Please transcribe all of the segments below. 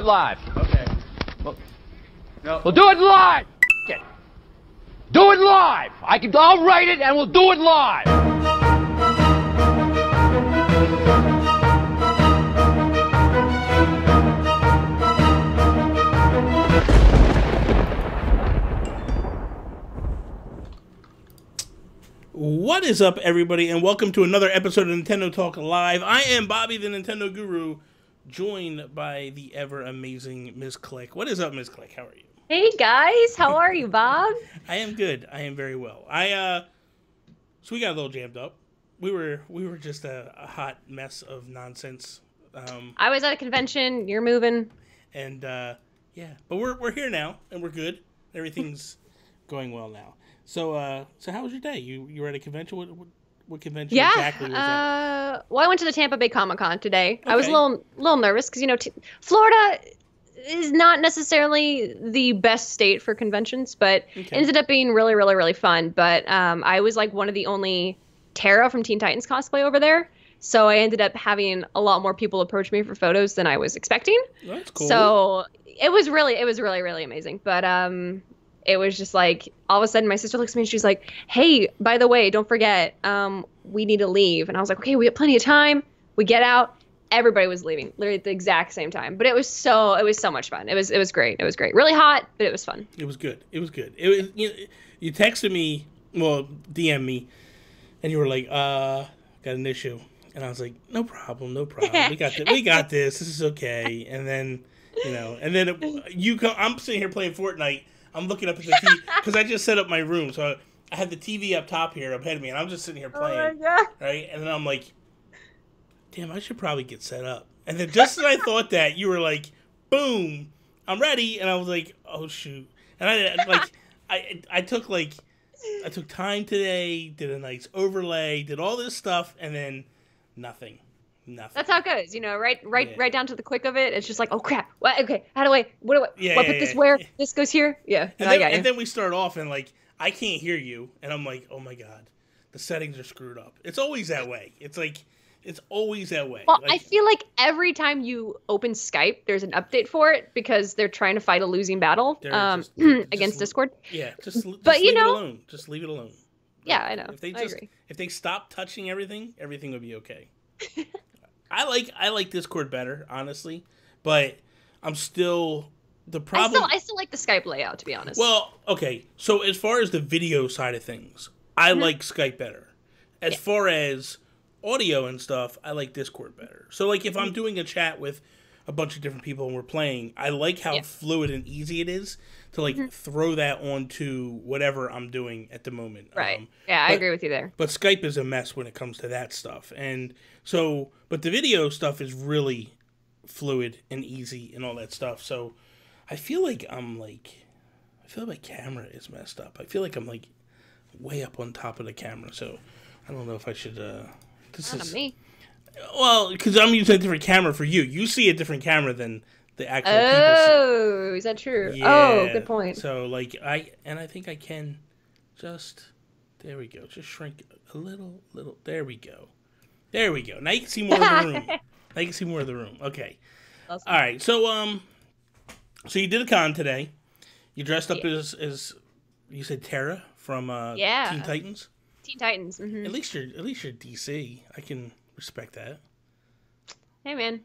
live. Okay. Well, No. we'll do it live. F- it. Do it live. I'll write it and we'll do it live. What is up, everybody, and welcome to another episode of Nintendo Talk Live. I am Bobby, the Nintendo Guru, joined by the ever-amazing Ms. Click. What is up, Ms. Click? How are you? Hey, guys. How are you, Bob? I am good. I am very well. So we got a little jammed up. We were just a hot mess of nonsense. I was at a convention. You're moving. And, yeah. But we're here now, and we're good. Everything's going well now. So how was your day? You were at a convention? What convention exactly was that? Well, I went to the Tampa Bay Comic-Con today. Okay. I was a little nervous because, Florida is not necessarily the best state for conventions, but it ended up being really, really, really fun. But I was like one of the only Terra from Teen Titans cosplay over there. So I ended up having a lot more people approach me for photos than I was expecting. That's cool. So it was really, really amazing. But it was just like, all of a sudden my sister looks at me and she's like, hey, by the way, don't forget, we need to leave. And I was like, okay, we have plenty of time. We get out. Everybody was leaving literally at the exact same time. But it was so much fun. It was great. It was great. Really hot, but it was fun. It was good. It was good. You texted me, well, DM me, and you were like, got an issue. And I was like, no problem. We got this. We got this. This is okay. And then, I'm sitting here playing Fortnite. I'm looking up at the TV because I just set up my room. So I had the TV up top here up ahead of me, and I'm just sitting here playing. Oh my God. Right? And then I'm like, damn, I should probably get set up. And then just as I thought that, you were like, boom, I'm ready. And I was like, oh, shoot. And I took time today, did a nice overlay, did all this stuff, and then nothing. That's how it goes, right down to the quick of it. It's just like, oh crap. What? Okay, how do I? What do I? Put this where? This goes here. Yeah. And then we start off and like I can't hear you, and I'm like, oh my God, the settings are screwed up. It's always that way. It's like it's always that way. Well, I feel like every time you open Skype, there's an update for it because they're trying to fight a losing battle against Discord. Yeah, just leave it alone. Just leave it alone. Yeah, I know. I agree. If they stop touching everything will be okay. I like Discord better, honestly, but I'm still the problem. I still like the Skype layout, to be honest. Well, okay. So as far as the video side of things, I like Skype better. As far as audio and stuff, I like Discord better. So like if I'm doing a chat with a bunch of different people and we're playing, I like how fluid and easy it is to like throw that onto whatever I'm doing at the moment. Right. I agree with you there. But Skype is a mess when it comes to that stuff. And so, but the video stuff is really fluid and easy and all that stuff. So I feel like my camera is messed up. I feel like I'm like way up on top of the camera. So I don't know if I should, Not me. Well, because I'm using a different camera for you. You see a different camera than the actual people see. Oh, is that true? Yeah. Oh, good point. So, like, I think I can just, there we go. Just shrink a little, there we go. There we go. Now you can see more of the room. Okay. Awesome. All right. So, so you did a con today. You dressed up as you said Terra from Teen Titans? Teen Titans. Mm-hmm. At least you're DC. I can respect that. Hey man,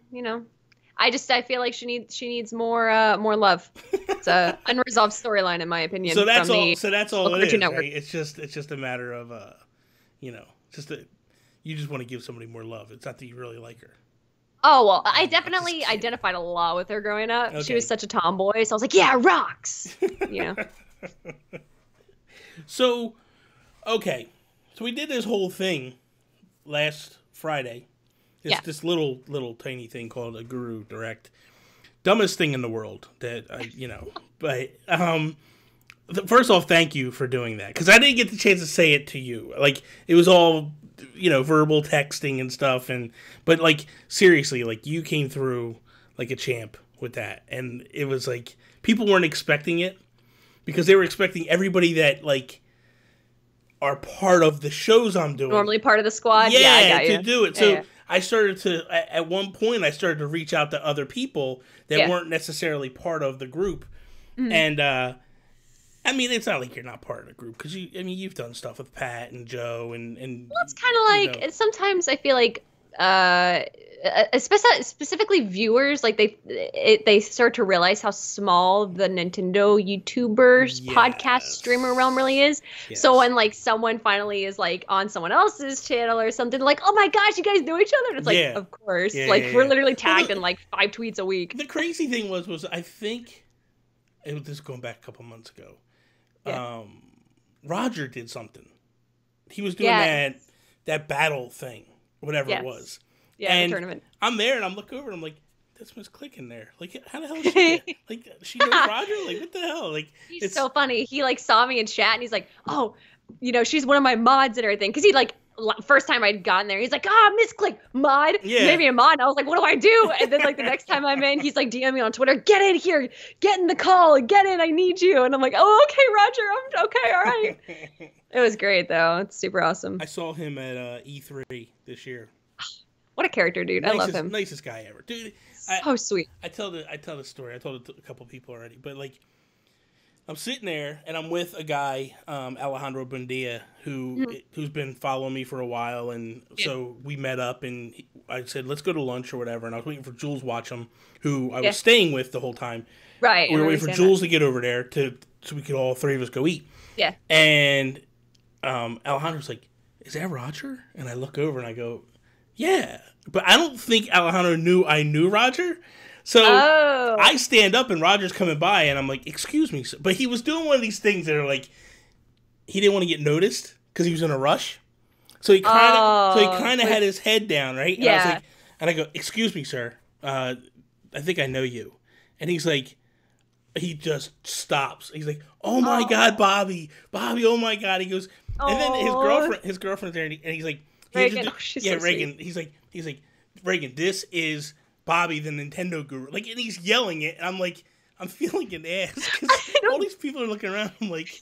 I feel like she needs more love. It's a unresolved storyline in my opinion. So that's all. So that's all it is. Network. Right? It's just a matter of you just want to give somebody more love. It's not that you really like her. Oh well, I definitely identified a lot with her growing up. Okay. She was such a tomboy, so I was like, yeah, rocks. So, okay, so we did this whole thing last Friday. This little tiny thing called a Guru Direct. Dumbest thing in the world that But first off, thank you for doing that because I didn't get the chance to say it to you. Like it was all verbal texting and stuff, but like seriously, like you came through like a champ with that, and it was like people weren't expecting it because they were expecting everybody that like are part of the shows I'm doing. Normally part of the squad. Yeah, I got you. to do it. So I started to at one point I started to reach out to other people that weren't necessarily part of the group, and I mean, it's not like you're not part of the group because you've done stuff with Pat and Joe and well, it's kind of like sometimes I feel like specifically viewers, like they start to realize how small the Nintendo YouTubers podcast streamer realm really is. Yes. So when like someone finally is like on someone else's channel or something, like, oh my gosh, you guys know each other. And it's like, of course, we're literally tagged in like 5 tweets a week. The crazy thing was I think it was just going back a couple months ago. Yeah. Roger did something. He was doing that battle thing, whatever it was. Yeah, and the tournament. I'm there and I'm looking over and I'm like, that's Miss Click in there. Like, how the hell is she get? Like, she knows Roger? Like, what the hell? Like, he's so funny. He like saw me in chat and he's like, oh, she's one of my mods and everything. Because he like first time I'd gotten there, he's like, Miss Click, mod. Yeah. Maybe a mod. And I was like, what do I do? And then like the next time I'm in, he's like DM me on Twitter, get in here, get in the call, get in, I need you. And I'm like, oh, okay, Roger, I'm okay, all right. It was great though. It's super awesome. I saw him at E3 this year. What a character, dude. I love him. Nicest guy ever. Dude, so sweet. I tell the story. I told it to a couple people already, but like I'm sitting there and I'm with a guy, Alejandro Buendia, who's been following me for a while, and so we met up and I said, let's go to lunch or whatever, and I was waiting for Jules Watcham, who I was staying with the whole time. Right. We were waiting for Jules to get over there so we could all three of us go eat. Yeah. And Alejandro's like, is that Roger? And I look over and I go, yeah. But I don't think Alejandro knew I knew Roger. So I stand up and Roger's coming by and I'm like, excuse me. But he was doing one of these things that are like, he didn't want to get noticed because he was in a rush. So he kind of had his head down, right? And I was like, and I go, excuse me, sir. I think I know you. And he's like, he just stops. He's like, oh my God, Bobby, oh my God. He goes, and then his girlfriend's there and he's like, Reagan. She's so Reagan. Sweet. He's like, Reagan, this is Bobby, the Nintendo guru. Like, and he's yelling it, and I'm like, I'm feeling an ass because all these people are looking around. I'm like,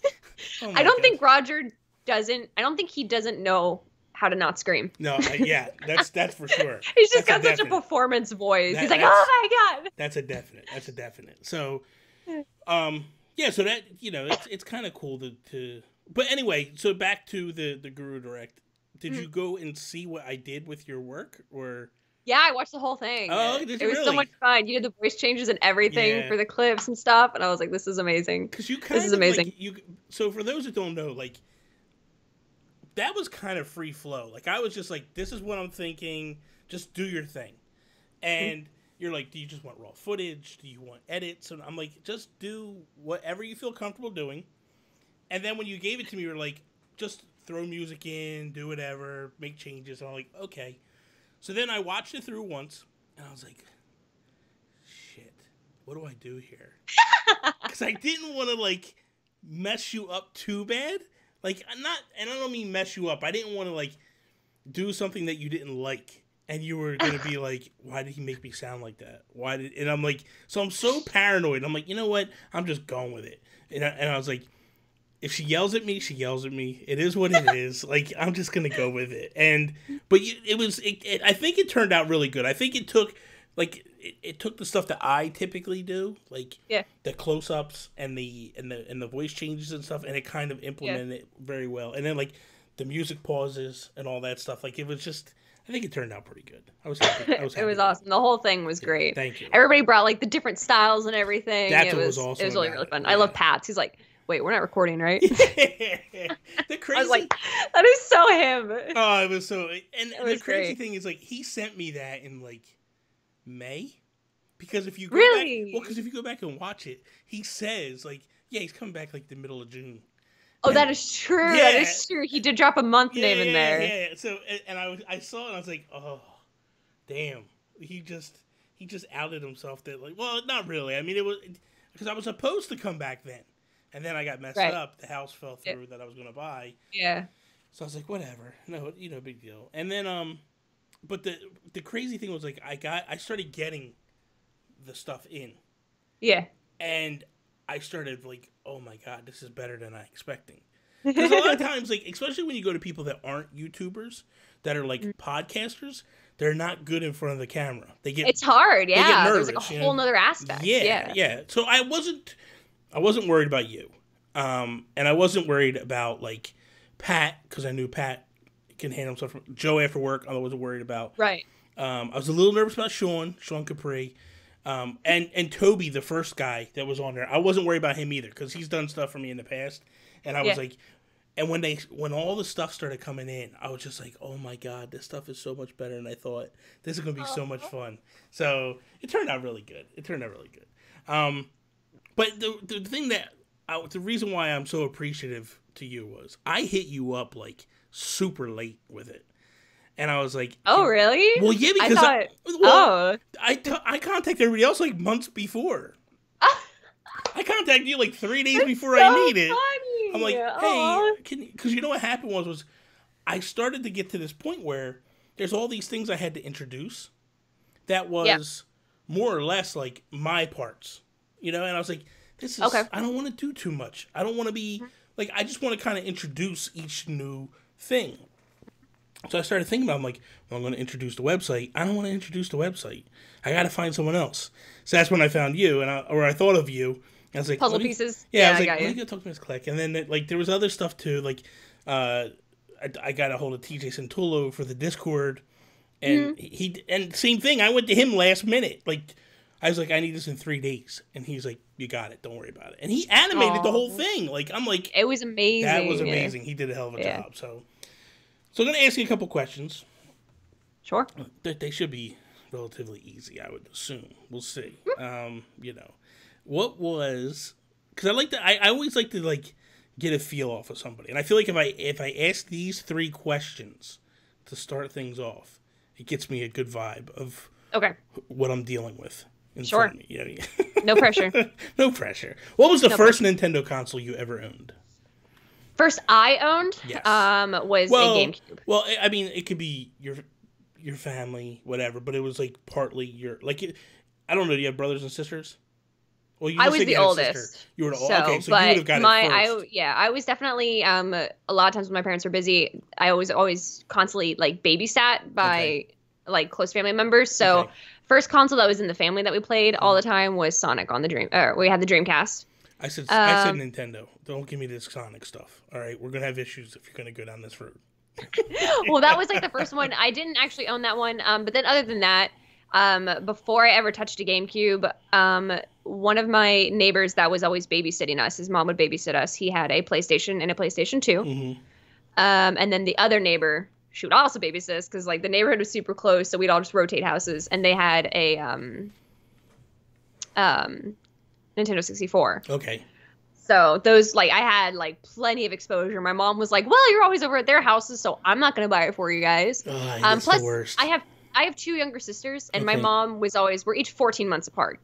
oh my I don't God. think Roger doesn't. I don't think he doesn't know how to not scream. No, that's for sure. He's just got such a performance voice. He's like, oh my God. That's a definite. So, so that it's kind of cool to. But anyway, so back to the Guru Direct. Did you go and see what I did with your work, or? Yeah, I watched the whole thing. Oh, did you It was so much fun. You did the voice changes and everything for the clips and stuff, and I was like, "This is amazing." Because this is amazing. Like, so for those that don't know, like, that was kind of free flow. Like, I was just like, "This is what I'm thinking. Just do your thing," and you're like, "Do you just want raw footage? Do you want edits?" And I'm like, "Just do whatever you feel comfortable doing." And then when you gave it to me, you were like, "Just throw music in, do whatever, make changes." And I'm like, okay. So then I watched it through once, and I was like, shit, what do I do here? Because I didn't want to, like, mess you up too bad. Like, and I don't mean mess you up. I didn't want to, like, do something that you didn't like, and you were going to be like, why did he make me sound like that? And I'm like, so I'm so paranoid. I'm like, you know what? I'm just going with it. And I was like, if she yells at me, she yells at me. It is what it is. Like, I'm just gonna go with it. But I think it turned out really good. I think it took, like, it took the stuff that I typically do, like the close-ups and the voice changes and stuff, and it kind of implemented it very well. And then like the music pauses and all that stuff. Like, it was just, I think it turned out pretty good. I was happy. It was awesome. The whole thing was great. Thank you. Everybody brought like the different styles and everything. That's what was awesome. It was really fun. Yeah. I love Pat's. He's like, wait, we're not recording, right? The crazy. I was like, that is so him. Oh, it was so. And the crazy great. thing is, like, he sent me that in like May, because if you go back, if you go back and watch it, he says like, yeah, he's coming back like the middle of June. Oh, that is true. Yeah. That is true. He did drop a month name in there. Yeah. So, and I saw it, and I was like, oh, damn. He just outed himself. That, like, well, not really. I mean, it was because I was supposed to come back then. And then I got messed up. The house fell through that I was going to buy. Yeah. So I was like, whatever. No, big deal. And then, but the crazy thing was, like, I started getting the stuff in. Yeah. And I started, like, oh my God, this is better than I expecting. Because a lot of times, like, especially when you go to people that aren't YouTubers, that are like podcasters, they're not good in front of the camera. It's hard, yeah. They get nervous, there's like a whole nother aspect. Yeah. So I wasn't worried about you, and I wasn't worried about like Pat, because I knew Pat can handle himself. Joe after work, I wasn't worried about. Right. I was a little nervous about Sean Capri, and Toby, the first guy that was on there. I wasn't worried about him either, because he's done stuff for me in the past, and I was like, and when all the stuff started coming in, I was just like, oh my god, this stuff is so much better than I thought. This is gonna be so much fun. So it turned out really good. But the thing the reason why I'm so appreciative to you was I hit you up like super late with it. And I was like, oh, really? Well, yeah, because I contacted everybody else like months before. I contacted you like 3 days before I need it. Funny. I'm like, hey, because you know what happened was I started to get to this point where there's all these things I had to introduce that was more or less like my parts, and I was like, this is, I don't want to do too much. I don't want to be, like, I just want to kind of introduce each new thing. So I started thinking about, I'm like, well, I'm going to introduce the website. I don't want to introduce the website. I got to find someone else. So that's when I found you, and I thought of you. I was like, puzzle pieces. Yeah, I was like, let me go talk to Miss Click. And then, like, there was other stuff, too. Like, I got a hold of TJ Santulo for the Discord. And and same thing, I went to him last minute. Like, I was like, I need this in 3 days. And he's like, you got it. Don't worry about it. And he animated the whole thing. Like, I'm like... It was amazing. That was amazing. He did a hell of a job. So I'm going to ask you a couple questions. Sure. They should be relatively easy, I would assume. We'll see. What was... Because I always like to, like, get a feel off of somebody. And I feel like if I ask these 3 questions to start things off, it gets me a good vibe of what I'm dealing with. Front of me. Yeah. No pressure. No pressure. What was the first Nintendo console you ever owned? First I owned was a GameCube. Well, I mean, it could be your family, whatever, but it was like partly your, like, I don't know, do you have brothers and sisters? Well, I was the oldest. You were the oldest. Okay, so you would have got it first. I was definitely, a lot of times when my parents were busy, I always constantly, like, babysat by, like, close family members. So first console that was in the family that we played all the time was Sonic on the we had the Dreamcast. I said Nintendo. Don't give me this Sonic stuff. All right, we're going to have issues if you're going to go down this road. Well, that was, like, the first one. I didn't actually own that one. But then other than that, before I ever touched a GameCube, one of my neighbors that was always babysitting us, his mom would babysit us. He had a PlayStation and a PlayStation 2. And then the other neighbor, she would also babysit us because, like, the neighborhood was super close, so we'd all just rotate houses. And they had a Nintendo 64. Okay. So those, like, I had, like, plenty of exposure. My mom was like, well, you're always over at their houses, so I'm not going to buy it for you guys. Plus, the worst. I have 2 younger sisters, and my mom was always, we're each 14 months apart.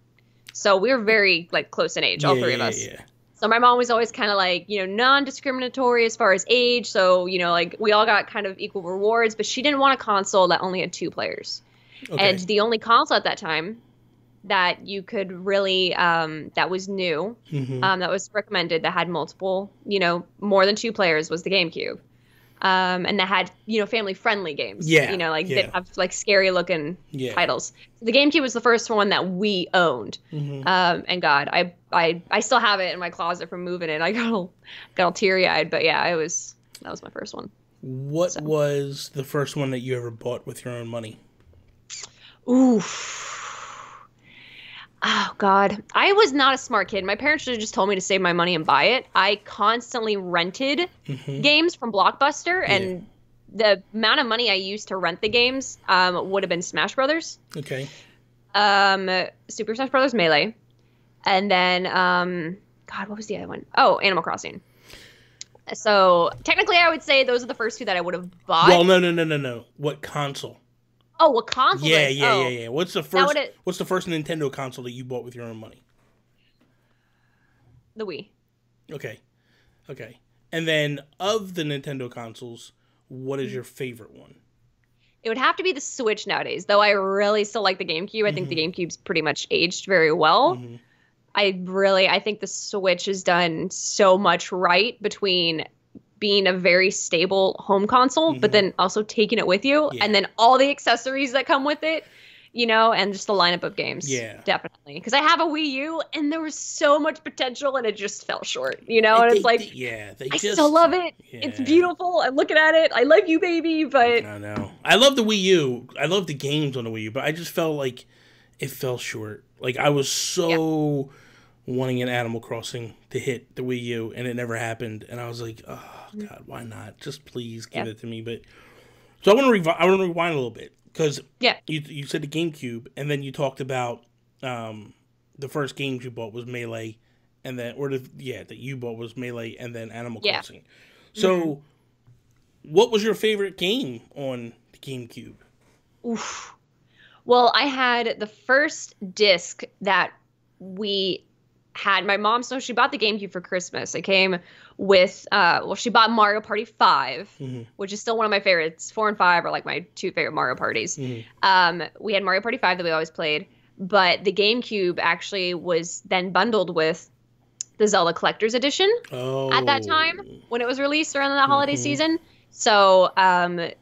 So we were very, like, close in age, all 3 of us. Yeah. So my mom was always kind of like, non-discriminatory as far as age. So, like, we all got kind of equal rewards, but she didn't want a console that only had 2 players. Okay. And the only console at that time that you could really, that was new, that was recommended, that had multiple, more than 2 players was the GameCube. And that had, family-friendly games. Yeah. That have, like, scary-looking titles. The GameCube was the first one that we owned. And God, I still have it in my closet from moving it. I got all teary-eyed, but yeah, that was my first one. What was the first one that you ever bought with your own money? Oof. Oh, God. I was not a smart kid. My parents should have just told me to save my money and buy it. I constantly rented games from Blockbuster, and the amount of money I used to rent the games would have been Smash Brothers. Okay. Super Smash Brothers Melee. And then, God, what was the other one? Oh, Animal Crossing. So, technically, I would say those are the first 2 that I would have bought. Well, no. What console? Oh, what console? Yeah. What's the first Nintendo console that you bought with your own money? The Wii. Okay. And then of the Nintendo consoles, what is your favorite one? It would have to be the Switch nowadays, though I really still like the GameCube. I think the GameCube's pretty much aged very well. I think the Switch has done so much right between being a very stable home console, but then also taking it with you, and then all the accessories that come with it, you know, and just the lineup of games. Yeah. Definitely. Because I have a Wii U, and there was so much potential, and it just fell short, you know? And it's like, I still love it. Yeah. It's beautiful. I'm looking at it. I love you, baby, but... I know. I love the Wii U. I love the games on the Wii U, but I just felt like it fell short. Like, I was so wanting an Animal Crossing to hit the Wii U, and it never happened. And I was like, oh, God, why not? Just please give it to me. But so I want to rewind a little bit. Because you said the GameCube, and then you talked about the first games you bought was Melee, and then that you bought was Melee, and then Animal Crossing. So, what was your favorite game on the GameCube? Oof. Well, I had the first disc that we had. My mom, so she bought the GameCube for Christmas. It came with, she bought Mario Party 5, which is still one of my favorites. 4 and 5 are like my 2 favorite Mario parties. We had Mario Party 5 that we always played, but the GameCube actually was then bundled with the Zelda Collector's Edition at that time when it was released around the holiday season. So I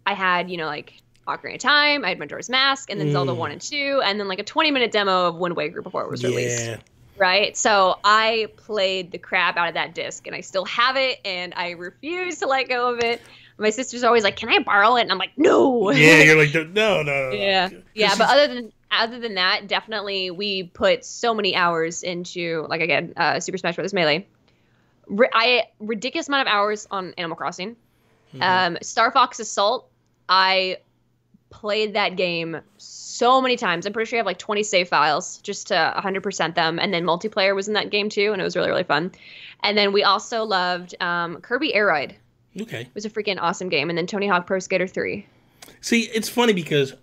had, you know, like Ocarina of Time, I had Majora's Mask, and then Zelda 1 and 2, and then like a 20-minute demo of Wind Waker before it was released. Right? So I played the crap out of that disc, and I still have it, and I refuse to let go of it. My sister's always like, "Can I borrow it?" And I'm like, "No." Yeah, you're like, "No." Yeah. But other than that, definitely we put so many hours into, like, again, Super Smash Bros. Melee. Ridiculous amount of hours on Animal Crossing. Star Fox Assault, I played that game so many times. I'm pretty sure I have like 20 save files just to 100% them. And then multiplayer was in that game too, and it was really, really fun. And then we also loved Kirby Air Ride. Okay. It was a freaking awesome game. And then Tony Hawk Pro Skater 3. See, it's funny because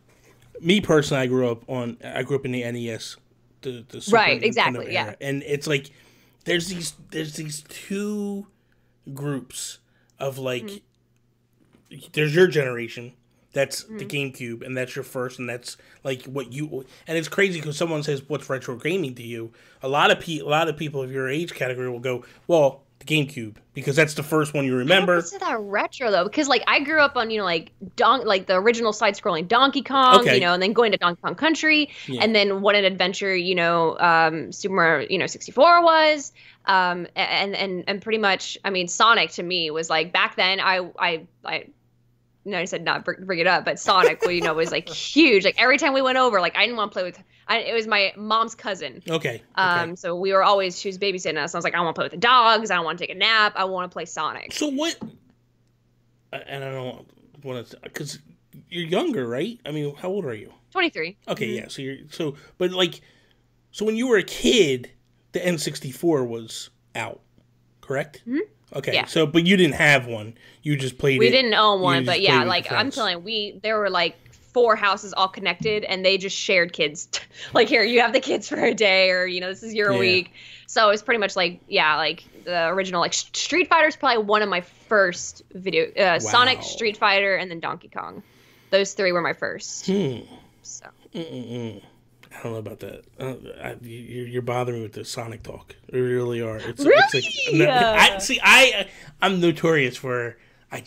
me personally, I grew up in the NES, the Super right, exactly, Nintendo era. yeah. And it's like there's these two groups of like there's your generation. That's the GameCube, and that's your first, and that's like what you. And it's crazy because someone says, "What's retro gaming to you?" A lot of people of your age category will go, "Well, the GameCube," because that's the first one you remember. I don't consider that retro though, because like I grew up on like the original side-scrolling Donkey Kong, you know, and then going to Donkey Kong Country, and then what an adventure, you know, Super Mario, 64 was, and pretty much, I mean, Sonic to me was like back then. No, I said not bring it up, but Sonic, was like huge. Like every time we went over, like I didn't want to play with. It was my mom's cousin. Okay. So we were always, she was babysitting us. I was like, I want to play with the dogs. I don't want to take a nap. I want to play Sonic. So what? And I don't want to, because you're younger, right? I mean, how old are you? 23. Okay, yeah. So when you were a kid, the N64 was out, correct? Mm-hmm. Okay, yeah. So, but you didn't have one. You just played We didn't own one, but yeah, like, I'm telling you, there were, like, 4 houses all connected, and they just shared kids. Like, here, you have the kids for a day, or, this is your week. So, it was pretty much, like, like, the original, like, Street Fighter's probably one of my first video. Wow. Sonic, Street Fighter, and then Donkey Kong. Those 3 were my first. So. I don't know about that. You're bothering me with the Sonic talk. You really are. I'm notorious for. I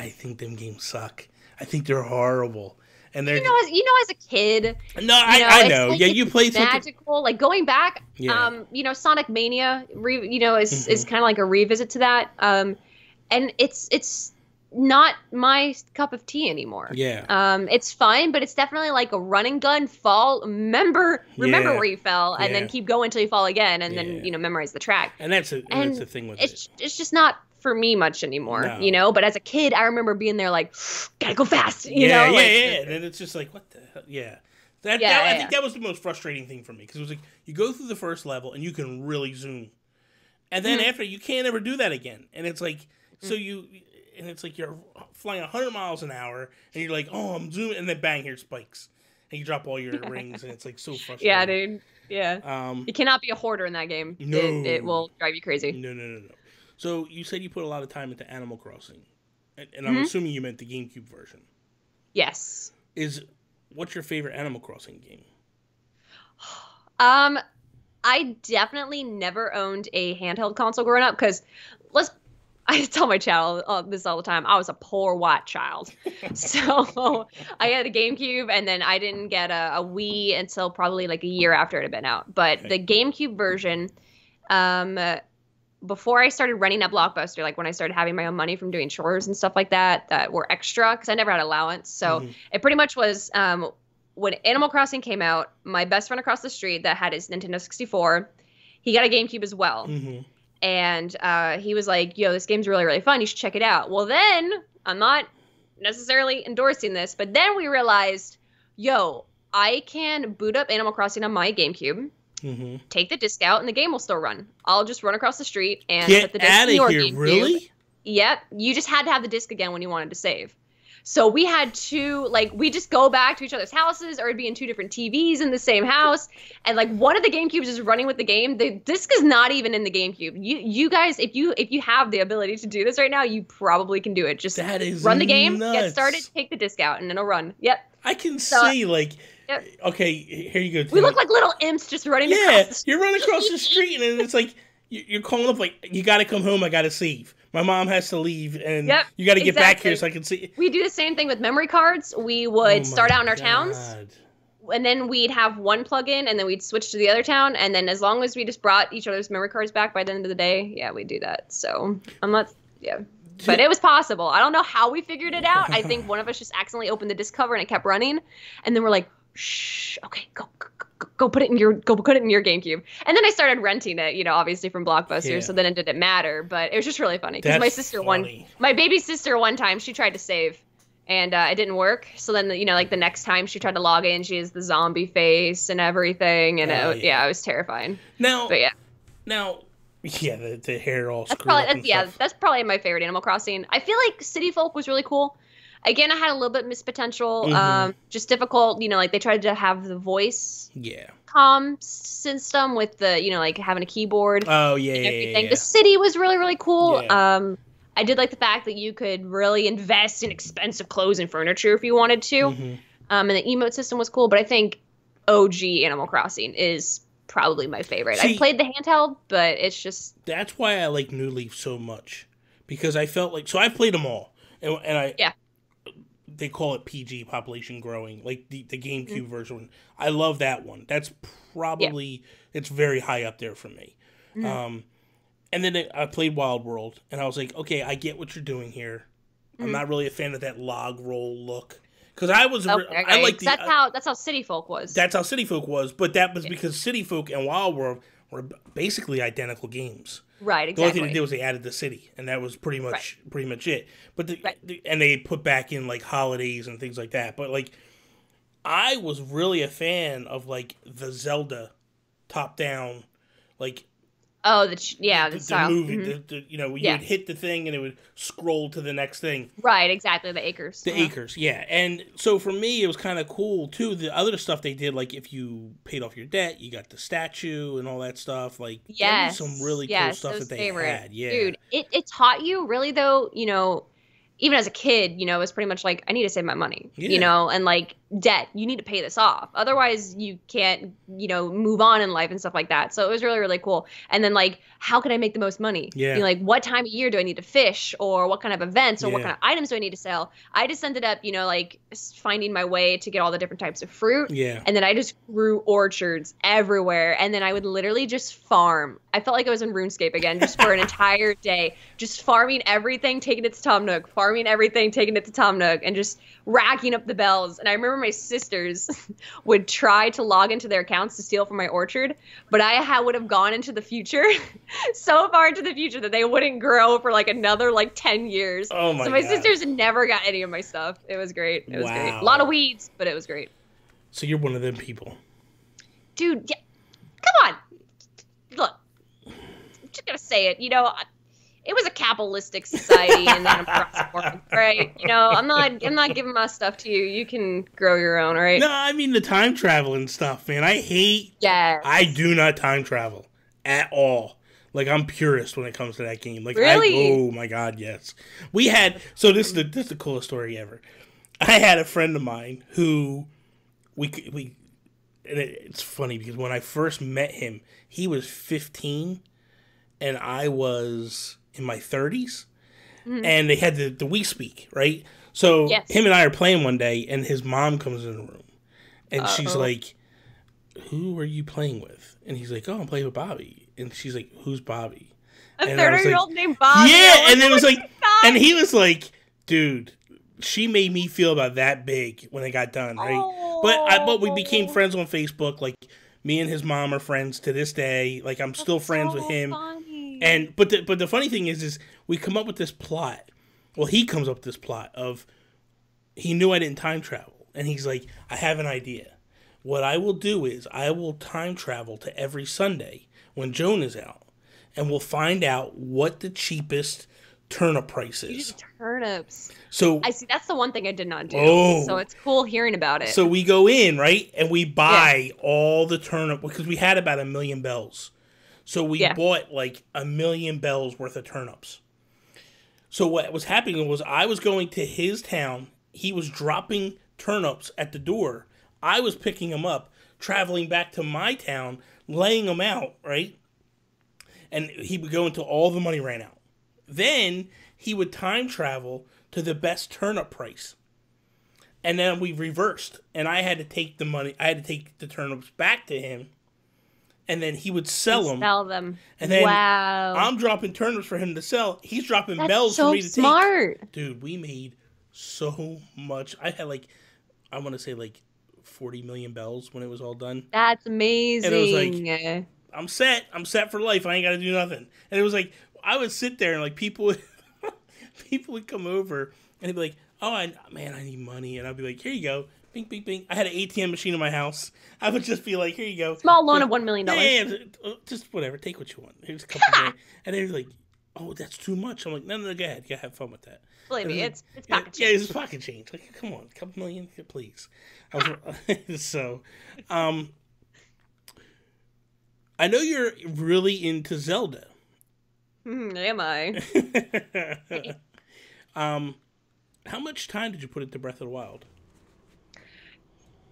think them games suck. I think they're horrible. And they're as a kid. No, I know. Like, you played magical. Like going back. Sonic Mania. Is kind of like a revisit to that. And it's not my cup of tea anymore. Yeah. It's fun, but it's definitely like a run and gun fall. Remember where you fell, and then keep going until you fall again, and then memorize the track. And that's the thing with it. It's just not for me much anymore, But as a kid, I remember being there like, gotta go fast, you know? And then it's just like, what the hell? Yeah. I think that was the most frustrating thing for me, because it was like you go through the first level and you can really zoom, and then after you can't ever do that again, and it's like and it's like you're flying 100 miles an hour, and you're like, oh, I'm zooming, and then bang, here spikes, and you drop all your rings, and it's like so frustrating. Yeah, dude. Yeah. You cannot be a hoarder in that game. No. It will drive you crazy. No. So you said you put a lot of time into Animal Crossing, and I'm assuming you meant the GameCube version. Yes. What's your favorite Animal Crossing game? I definitely never owned a handheld console growing up, because I tell my child this all the time. I was a poor white child. So I had a GameCube, and then I didn't get a Wii until probably like a year after it had been out. But the GameCube version, before I started running at Blockbuster, like when I started having my own money from doing chores and stuff like that were extra, because I never had allowance. So it pretty much was when Animal Crossing came out, my best friend across the street that had his Nintendo 64, he got a GameCube as well. And he was like, yo, this game's really, really fun. You should check it out. Well, then, I'm not necessarily endorsing this, but then we realized, yo, I can boot up Animal Crossing on my GameCube, take the disc out, and the game will still run. I'll just run across the street and put the disc in your GameCube. Really? Yep. You just had to have the disc again when you wanted to save. So we had to, like, we just go back to each other's houses, or it'd be in two different TVs in the same house. And like one of the GameCubes is running with the game. The disc is not even in the GameCube. You guys, if you have the ability to do this right now, you probably can do it. Just run the game, get started, take the disc out, and it'll run. Yep. I can see, like, okay, here you go. We look like little imps just running across the street. You're running across the street, and it's like, you're calling up, like, you got to come home, I got to save. My mom has to leave, and you got to get back here so I can see. We do the same thing with memory cards. We would start out in our towns, and then we'd have one plug-in, and then we'd switch to the other town, and then as long as we just brought each other's memory cards back by the end of the day, we'd do that. So I'm not, but it was possible. I don't know how we figured it out. I think one of us just accidentally opened the disc cover, and it kept running, and then we're like, shh, okay, go put it in your GameCube. And then I started renting it, obviously from Blockbuster. So then it didn't matter, but it was just really funny because my baby sister one time, she tried to save and it didn't work. So then, like the next time she tried to log in, she has the zombie face and everything. And it was terrifying. Now, the hair all screwed up. That's probably my favorite Animal Crossing. I feel like City Folk was really cool. Again, I had a little bit missed potential, just difficult, like they tried to have the voice comm system with the, like having a keyboard. Oh, and everything. The city was really, really cool. Yeah. I did like the fact that you could really invest in expensive clothes and furniture if you wanted to. And the emote system was cool, but I think OG Animal Crossing is probably my favorite. I played the handheld, but it's just... That's why I like New Leaf so much, because I felt like... So I played them all, and I... Yeah. They call it PG, population growing, like the GameCube version. I love that one. That's probably, it's very high up there for me. And then I played Wild World, and I was like, okay, I get what you're doing here. I'm not really a fan of that log roll look. Because I was, I like that's how City Folk was. That's how City Folk was, but that was because City Folk and Wild World were basically identical games. Right, exactly. The only thing they did was they added the city, and that was pretty much it. But and they put back in like holidays and things like that. But like, I was really a fan of like the Zelda top down, like. Oh, the style. movie, you would hit the thing and it would scroll to the next thing. Right, exactly, the acres. The acres, yeah. And so for me, it was kind of cool, too. The other stuff they did, like if you paid off your debt, you got the statue and all that stuff. Like, there was some really cool stuff that they had. Yeah. Dude, it taught you, really, though, even as a kid, it was pretty much like, I need to save my money, and like debt, you need to pay this off. Otherwise you can't, move on in life and stuff like that. So it was really, really cool. And then like, how can I make the most money? Yeah. Like what time of year do I need to fish, or what kind of events, or what kind of items do I need to sell? I just ended up, like finding my way to get all the different types of fruit. Yeah. And then I just grew orchards everywhere. And then I would literally just farm. I felt like I was in RuneScape again, just for an entire day, just farming everything, taking it to Tom Nook, farming everything, taking it to Tom Nook, and just racking up the bells. And I remember my sisters would try to log into their accounts to steal from my orchard, but I would have gone into the future, so far into the future that they wouldn't grow for like another 10 years. Oh my So my God. sisters never got any of my stuff. It was great. It was great. A lot of weeds, but it was great. So you're one of them people. Dude, yeah. Come on. Look, I'm just gonna say it. It was a capitalistic society, and then right? I'm not giving my stuff to you. You can grow your own, right? No, I mean the time traveling stuff, man. I hate. Yes. I do not time travel at all. Like, I'm purist when it comes to that game. Like, really? Oh my God, yes. We had this is the coolest story ever. I had a friend of mine who we and it's funny because when I first met him, he was 15 and I was in my 30s. and they had the We Speak, right? So him and I are playing one day, and his mom comes in the room, and she's like, "Who are you playing with?" And he's like, "Oh, I'm playing with Bobby." And she's like, "Who's Bobby?" A 30-year-old named Bobby. Yeah, and it was like, and he was like, "Dude, she made me feel about that big when it got done, right?" But we became friends on Facebook. Like, me and his mom are friends to this day. Like, I'm still friends with him. Funny. And but the funny thing is we come up with this plot. Well, he comes up with this plot of, he knew I didn't time travel, and he's like, "I have an idea. What I will do is I will time travel to every Sunday when Joan is out, and we'll find out what the cheapest turnip price is." Turnips. So I see. That's the one thing I did not do. Oh. So it's cool hearing about it. So we go in, right, and we buy all the turnip, because we had about 1 million bells. So we bought like 1 million bells worth of turnips. So what was happening was, I was going to his town. He was dropping turnips at the door. I was picking them up, traveling back to my town, laying them out, right? And he would go until all the money ran out. Then he would time travel to the best turnip price. And then we reversed. And I had to take the money, I had to take the turnips back to him. And then he would sell them. Sell them. And then wow. I'm dropping turnips for him to sell. He's dropping That's bells so for me to smart. take. Dude, we made so much. I had like, I want to say like 40 million bells when it was all done. That's amazing. And it was like, I'm set for life. I ain't got to do nothing. And it was like, I would sit there and like people would come over and they'd be like, "Oh, man, I need money." And I'd be like, "Here you go. Bing, bing, bing." I had an ATM machine in my house. I would just be like, "Here you go. Small loan of $1 million. Yeah, just whatever. Take what you want. Here's a couple of and they were like, "Oh, that's too much." I'm like, "No, go ahead. You gotta have fun with that." Believe me, it's pocket change. Yeah, it's pocket change. Like, come on, a couple million, please. So, I know you're really into Zelda. Am I? How much time did you put into Breath of the Wild?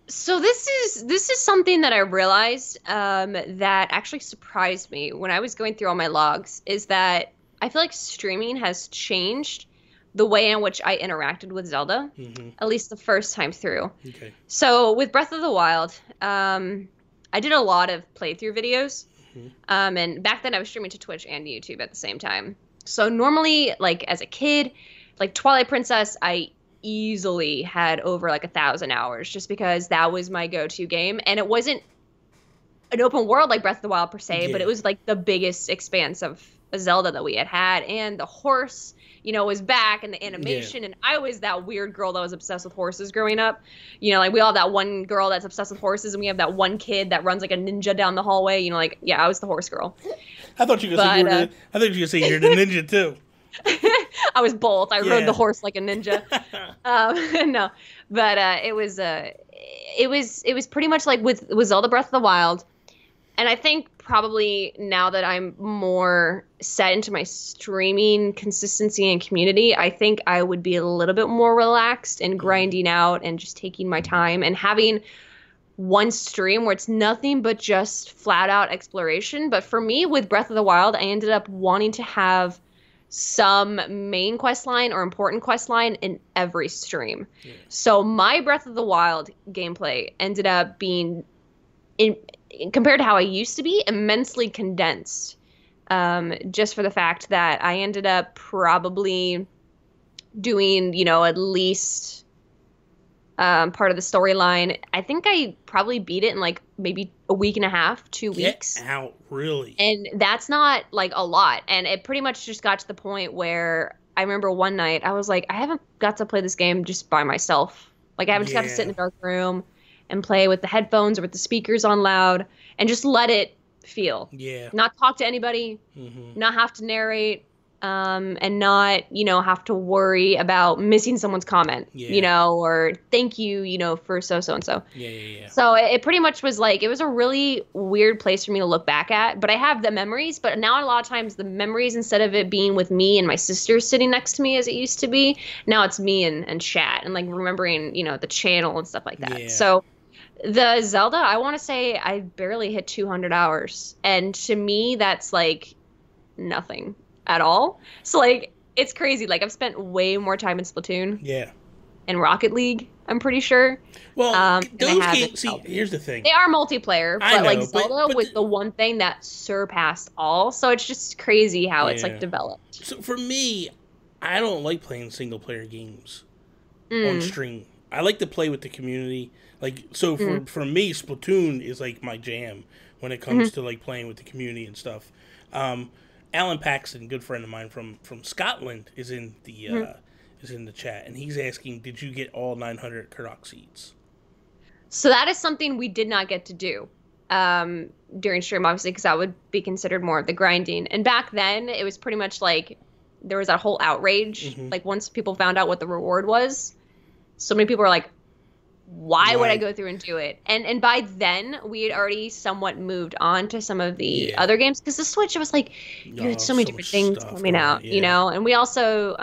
So this is something that I realized that actually surprised me when I was going through all my logs, is that I feel like streaming has changed the way in which I interacted with Zelda, at least the first time through. Okay. So with Breath of the Wild, I did a lot of playthrough videos. And back then I was streaming to Twitch and YouTube at the same time. So normally, like as a kid, like Twilight Princess, I easily had over like 1,000 hours, just because that was my go-to game. And it wasn't an open world like Breath of the Wild per se, but it was like the biggest expanse of a Zelda that we had. And the horse, you know, was back, and the animation. And I was that weird girl that was obsessed with horses growing up. You know, like we all have that one girl that's obsessed with horses, and we have that one kid that runs like a ninja down the hallway. You know, like, yeah, I was the horse girl. I thought you were going to say you're the ninja too. I was both. I rode the horse like a ninja. No, but it was pretty much like with Zelda Breath of the Wild. And I think probably now that I'm more set into my streaming consistency and community, I think I would be a little bit more relaxed and grinding out and just taking my time and having one stream where it's nothing but just flat out exploration. But for me, with Breath of the Wild, I ended up wanting to have some main quest line or important quest line in every stream. Yeah. So my Breath of the Wild gameplay ended up being, compared to how I used to be, immensely condensed. Just for the fact that I ended up probably doing, you know, at least part of the storyline. I think I probably beat it in like maybe a week and a half, 2 weeks. Get out, really? And that's not like a lot. And it pretty much just got to the point where I remember one night I was like, I haven't got to play this game just by myself. Like I haven't just got to sit in a dark room and play with the headphones or with the speakers on loud and just let it feel. Yeah. Not talk to anybody, not have to narrate, and not, you know, have to worry about missing someone's comment, you know, or thank you, you know, for so-and-so. Yeah. So it pretty much was like, it was a really weird place for me to look back at, but I have the memories, but now a lot of times the memories, instead of it being with me and my sister sitting next to me as it used to be, now it's me and chat and like remembering, you know, the channel and stuff like that. Yeah. So the Zelda, I want to say I barely hit 200 hours. And to me, that's like nothing at all. So like it's crazy. Like I've spent way more time in Splatoon Yeah. and Rocket League, I'm pretty sure. Well, than I those have in games. See, Zelda. here's the thing. They are multiplayer, I but like know, but- Zelda but was the one thing that surpassed all. So it's just crazy how it's Yeah. like developed. So for me, I don't like playing single player games Mm. on stream. I like to play with the community. Like so for me, Splatoon is like my jam when it comes to like playing with the community and stuff. Alan Paxton, good friend of mine from Scotland, is in the chat, and he's asking, "Did you get all 900 Korok seeds?" So that is something we did not get to do during stream, obviously, because that would be considered more of the grinding. And back then, it was pretty much like there was that whole outrage. Like once people found out what the reward was, so many people were like, "Why would I Right. go through and do it?" And by then, we had already somewhat moved on to some of the Yeah. other games because the Switch, it was like you had so many so different much things stuff coming on it, out, yeah. you know. And we also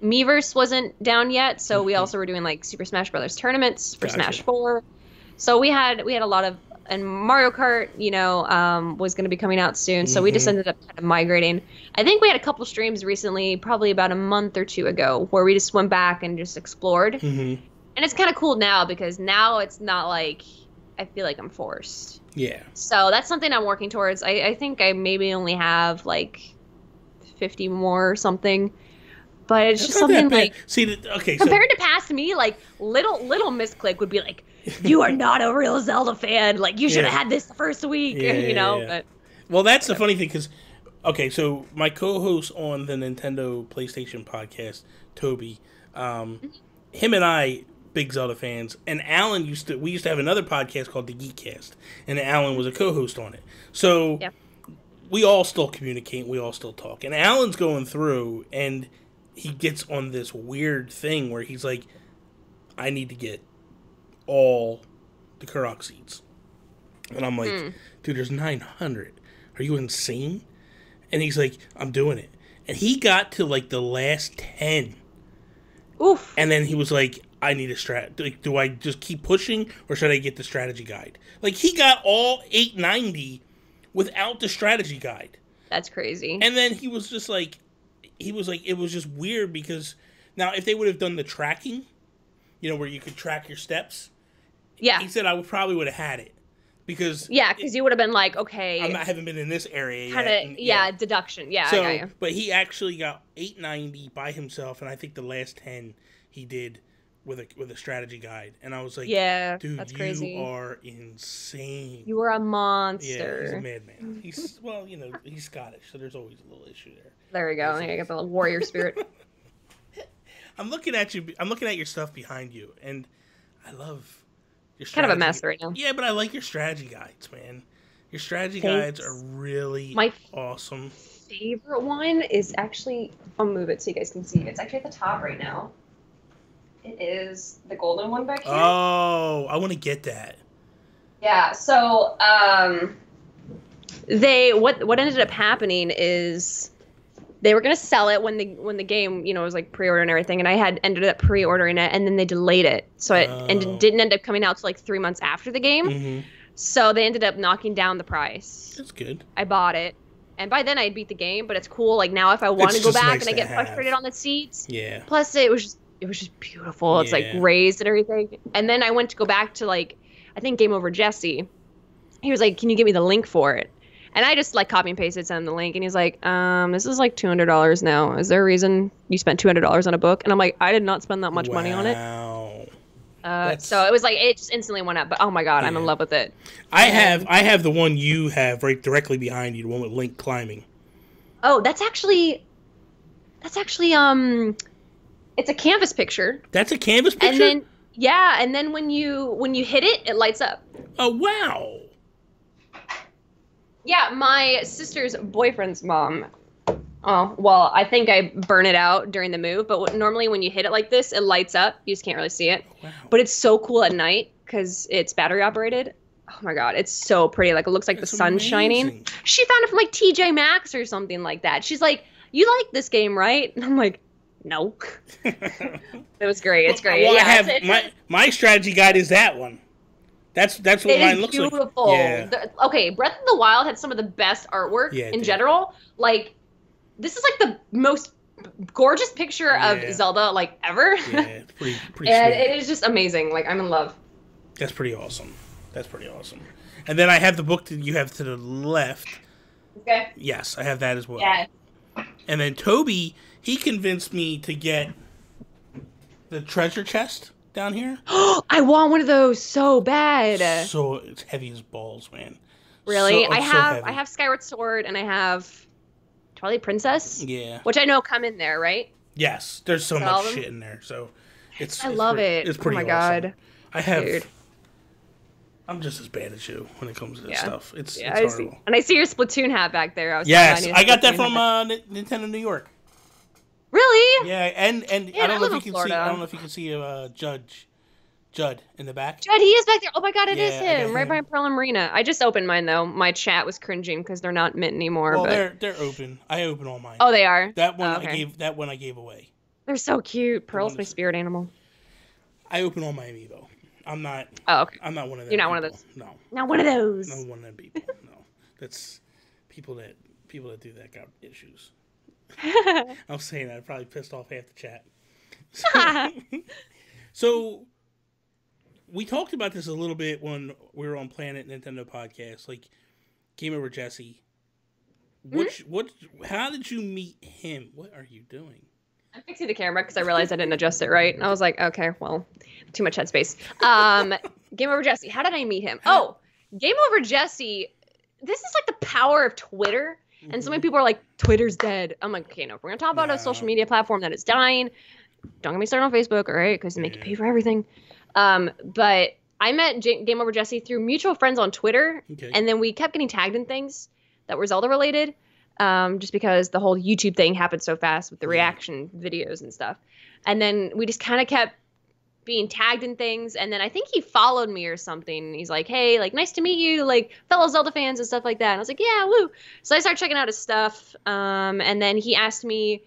Miiverse wasn't down yet, so we also were doing like Super Smash Brothers tournaments for Gotcha. Smash 4. So we had a lot of, and Mario Kart, you know, was going to be coming out soon. So we just ended up kind of migrating. I think we had a couple streams recently, probably about a month or two ago, where we just went back and just explored. Mm-hmm. And it's kind of cool now because now it's not like I feel like I'm forced. Yeah. So that's something I'm working towards. I think I maybe only have like 50 more or something. But it's just That's not that something bad. like, See, okay, so compared to past me, like little Miss Click would be like, "You are not a real Zelda fan. Like you should have Yeah. had this the first week," Yeah, you know. yeah. But well, that's the funny thing because, okay, so my co-host on the Nintendo PlayStation podcast, Toby, him and I, big Zelda fans, and Alan we used to have another podcast called the Geekcast, and Alan was a co-host on it. So Yeah. we all still communicate, we all still talk, and Alan's going through, and he gets on this weird thing where he's like, "I need to get all the Korok seeds," and I'm like, "Dude, there's 900. Are you insane?" And he's like, "I'm doing it," and he got to like the last 10. oof. And then he was like, "I need a strat. Like, do I just keep pushing, or should I get the strategy guide?" Like, he got all 890 without the strategy guide. That's crazy. And then he was just like, it was just weird because now if they would have done the tracking, you know, where you could track your steps, Yeah. he said I probably would have had it because Yeah, because you would have been like, okay, I haven't been in this area kind yet. of, and- yeah, deduction. Yeah, So, I got you. but he actually got 890 by himself, and I think the last 10 he did with a strategy guide. And I was like, Yeah, dude, that's you crazy. are insane. You were a Yeah, he's a monster. madman. He's well, you know, he's Scottish, so there's always a little issue there. There we go. I got the little warrior spirit. I'm looking at you. I'm looking at your stuff behind you, and I love your Kind of a strategy- mess right now. Yeah, but I like your strategy guides, man. Your strategy Thanks. guides are really My awesome. favorite one is actually, I'll move it so you guys can see. It's actually at the top right now. It is the golden one back here. Oh, I want to get that. Yeah, so what ended up happening is they were gonna sell it when the game, you know, was like pre-order and everything, and I had ended up pre-ordering it, and then they delayed it, so and Oh. it didn't end up coming out till like 3 months after the game. Mm-hmm. So they ended up knocking down the price. That's good. I bought it, and by then I had beat the game, but it's cool. Like now, if I want to It's go just back nice and I to get have. frustrated on the seats, Yeah. plus it was just beautiful. It's like Yeah. raised and everything. And then I went to go back to like, I think Game Over Jesse. He was like, "Can you give me the link for it?" And I just like copy and pasted, sent him the link, and he's like, "This is like $200 now. Is there a reason you spent $200 on a book?" And I'm like, "I did not spend that much money on it." Wow. So it was like it just instantly went up. But oh my god, I'm in Yeah. love with it. I have the one you have right directly behind you, the one with Link climbing. Oh, that's actually it's a canvas picture. That's a canvas picture? And then yeah, and then when you hit it, it lights up. Oh, wow. Yeah, my sister's boyfriend's mom. Oh, well, I think I burn it out during the move, but normally when you hit it like this, it lights up. You just can't really see it. Wow. But it's so cool at night because it's battery operated. Oh my god, it's so pretty. Like it looks like That's the sun's shining. amazing. She found it from like TJ Maxx or something like that. She's like, "You like this game, right?" And I'm like, "No." It was great. It's great. Well, yeah, I have it's my strategy guide is that one. That's what it mine is looks beautiful. like. Yeah. Okay, Breath of the Wild had some of the best artwork Yeah, it in did. general. Like, this is like the most gorgeous picture of Zelda like ever. Yeah, it's pretty and sweet. it is just amazing. Like, I'm in love. That's pretty awesome. And then I have the book that you have to the left. Okay. Yes, I have that as well. Yeah. And then Toby, he convinced me to get the treasure chest down here. I want one of those so bad. So it's heavy as balls, man. Really? So I heavy. have Skyward Sword and I have Twilight Princess. Yeah. Which I know come in there, right? Yes, there's so much shit in there. So I love it. It's pretty oh my awesome. God. I have. Dude. I'm just as bad as you when it comes to this stuff. It's I horrible. see. And I see your Splatoon hat back there. Yes, I got that from Nintendo New York. Really? Yeah, and I don't know if you can Florida. see. I don't know if you can see Judd in the back. Judd, he is back there. Oh my God, it is Yeah, I got him. Right him. by Pearl and Marina. I just opened mine though. My chat was cringing because they're not mint anymore. Well, but... they're open. I open all mine. Oh, they are. That one okay. I gave away. They're so cute. Pearl's my spirit animal. I open all my amiibo. I'm not. Oh, okay. I'm not one of them. You're not one of people. those. No. Not one of those. No one of them people. No. That's people that do that got issues. I'm saying that I probably pissed off half the chat. So we talked about this a little bit when we were on Planet Nintendo podcast, like Game Over Jesse. How did you meet him? What are you doing? I'm fixing the camera because I realized I didn't adjust it right. And I was like, okay, well, too much headspace. Game Over Jesse. How did I meet him? Oh, Game Over Jesse. This is like the power of Twitter. And so many people are like, Twitter's dead. I'm like, okay, no, if we're going to talk about a social media platform that is dying, don't get me started on Facebook, all right? Because they make you pay for everything. But I met Game Over Jesse through mutual friends on Twitter. Okay. And then we kept getting tagged in things that were Zelda related. Just because the whole YouTube thing happened so fast with the reaction videos and stuff. And then we just kind of kept being tagged in things. And then I think he followed me or something. He's like, hey, like, nice to meet you, like, fellow Zelda fans and stuff like that. And I was like, yeah, woo. So I started checking out his stuff. And then he asked me,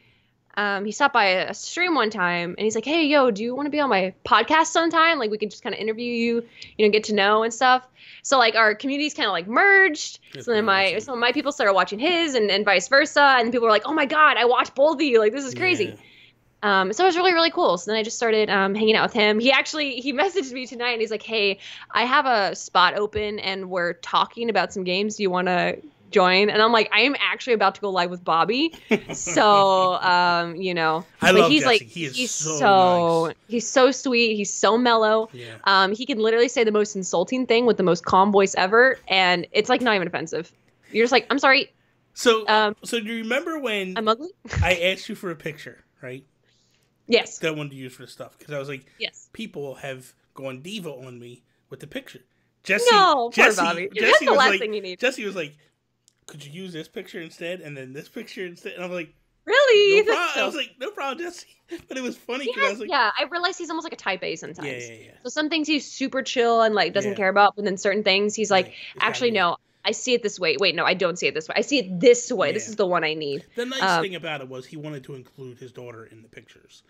he stopped by a stream one time and he's like, hey, yo, do you want to be on my podcast sometime? Like, we could just kind of interview you, get to know and stuff. So like our communities kind of like merged. So then some of my people started watching his and vice versa. And people were like, oh my God, I watched both of you. Like, this is crazy. So it was really, really cool. So then I just started hanging out with him. He messaged me tonight and he's like, hey, I have a spot open and we're talking about some games. Do you want to join? And I'm like, I am actually about to go live with Bobby. So, I love he's Jesse. like, He's so nice. He's so sweet. He's so mellow. Yeah. He can literally say the most insulting thing with the most calm voice ever. And it's like not even offensive. You're just like, I'm sorry. So do you remember when I'm ugly? I asked you for a picture, right? Yes. That I wanted to use for the stuff. Because I was like, yes, people have gone diva on me with the picture. Poor Bobby. That's the last thing you need. Jesse was like, could you use this picture instead? And then this picture instead? And I was like, really? no problem. I was like, no problem, Jesse. But it was funny because I was like, I realized he's almost like a type A sometimes. Yeah. So some things he's super chill and like doesn't care about, but then certain things he's like, actually, no, I see it this way. Wait, no, I don't see it this way. I see it this way. This is the one I need. The nice thing about it was he wanted to include his daughter in the pictures.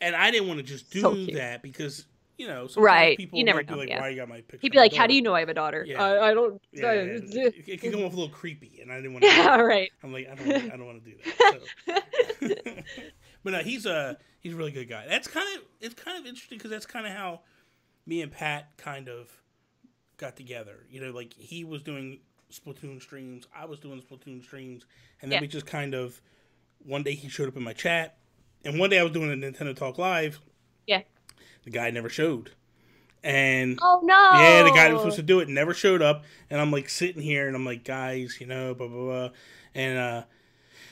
And I didn't want to just do that because, sometimes people you never might be like, why you got my picture? He'd be like, how do you know I have a daughter? Yeah. I don't. Yeah, it can come off a little creepy, and I didn't want to. Yeah, right. I'm like, I don't want to do that. So. But no, he's a really good guy. It's kind of interesting because that's kind of how me and Pat kind of got together. Like he was doing Splatoon streams, I was doing Splatoon streams, and then we just kind of one day he showed up in my chat, and one day I was doing a Nintendo Talk Live. Yeah. The guy never showed. And oh no! Yeah, the guy that was supposed to do it never showed up, and I'm like sitting here, and I'm like, guys, blah blah blah, and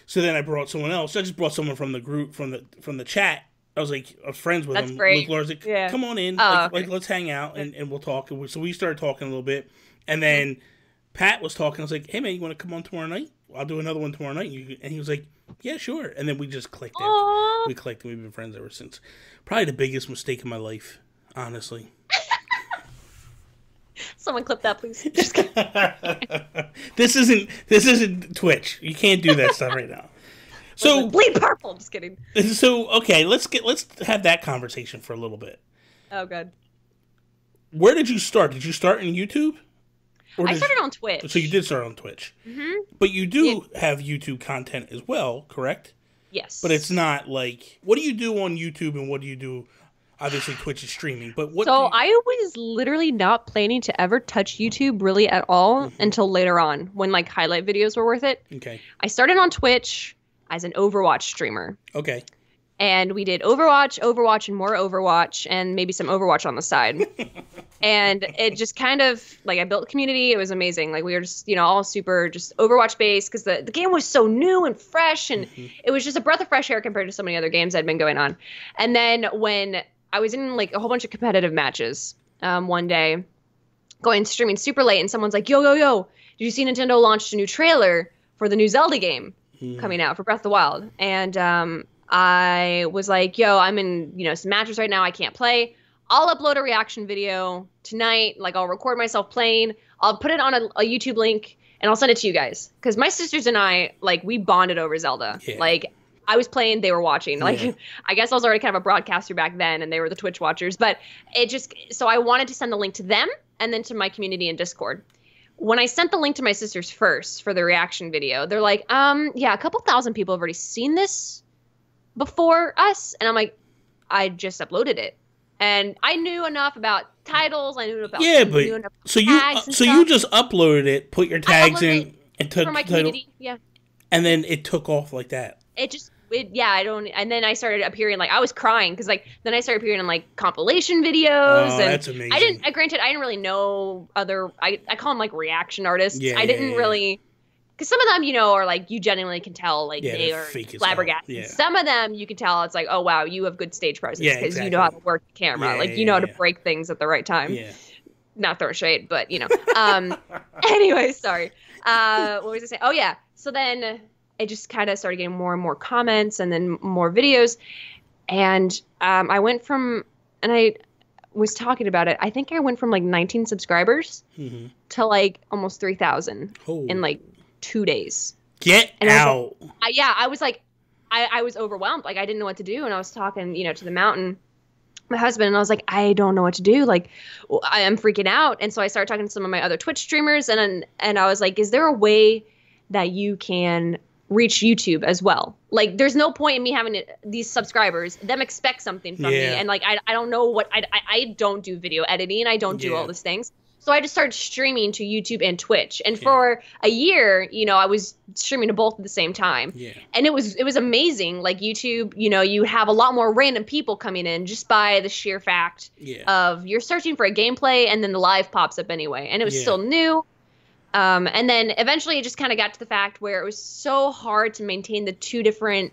so then I brought someone else. I just brought someone from the group from the chat. I was like, I was friends with him. Great. Luke Lars, like, come on in, like let's hang out and we'll talk. So we started talking a little bit, and then Pat was talking. I was like, hey man, you want to come on tomorrow night? I'll do another one tomorrow night. And he was like, yeah, sure. And then we just clicked. We clicked, and we've been friends ever since. Probably the biggest mistake in my life, honestly. Someone clip that, please. Just kidding. This isn't Twitch. You can't do that stuff right now. So bleed purple. Just kidding. So okay, let's have that conversation for a little bit. Oh, good. Where did you start? Did you start in YouTube? Or I started on Twitch. So you did start on Twitch. But you do have YouTube content as well, correct? Yes. But it's not like, what do you do on YouTube and what do you do? Obviously, Twitch is streaming, but what? So I was literally not planning to ever touch YouTube really at all until later on, when like highlight videos were worth it. Okay. I started on Twitch as an Overwatch streamer. Okay. And we did Overwatch, and more Overwatch, and maybe some Overwatch on the side. And it just kind of, like, I built a community. It was amazing. Like, we were just, you know, all super just Overwatch-based, because the game was so new and fresh, and it was just a breath of fresh air compared to so many other games that had been going on. And then when I was in, like, a whole bunch of competitive matches one day, streaming super late, and someone's like, yo, did you see Nintendo launched a new trailer for the new Zelda game coming out for Breath of the Wild? And I was like, yo, I'm in, you know, some matches right now. I can't play. I'll upload a reaction video tonight. Like, I'll record myself playing. I'll put it on a YouTube link, and I'll send it to you guys. Because my sisters and I, like, we bonded over Zelda. Yeah. Like, I was playing, they were watching. Like, I guess I was already kind of a broadcaster back then, and they were the Twitch watchers. But it just, so I wanted to send the link to them and then to my community in Discord. When I sent the link to my sisters first for the reaction video, they're like, yeah, a couple thousand people have already seen this before us. And I'm like, I just uploaded it. And I knew enough about titles. I knew about but so you just uploaded it, put your tags in, and took for my community. Yeah, and then it took off like that. And then I started appearing, like, I was crying because, like, then I started appearing in, like, compilation videos. Oh, and that's amazing. Granted, I didn't really know I call them, like, reaction artists. Yeah, I didn't really, because some of them, you know, are like, you genuinely can tell, like, they are flabbergasted. Yeah. Some of them you can tell it's like, oh wow, you have good stage presence because you know how to work the camera, you know how to break things at the right time. Yeah. Not throwing shade, but you know. Anyway, sorry. What was I saying? Oh yeah. So then it just kind of started getting more and more comments, and then more videos, and I went from, and I was talking about it, I think I went from like 19 subscribers to like almost 3,000 in like 2 days. Get out. I was like, I was overwhelmed. Like, I didn't know what to do. And I was talking, you know, to the mountain, my husband, and I was like, I don't know what to do. Like, I am freaking out. And so I started talking to some of my other Twitch streamers, and I was like, is there a way that you can reach YouTube as well? Like, there's no point in me having these subscribers, them expect something from me. And like, I don't know what, I don't do video editing. I don't do all these things. So I just started streaming to YouTube and Twitch. And for a year, you know, I was streaming to both at the same time. Yeah. And it was amazing. Like, YouTube, you know, you have a lot more random people coming in just by the sheer fact of you're searching for a gameplay, and then the live pops up anyway. And it was still new. And then eventually it just kind of got to the fact where it was so hard to maintain the two different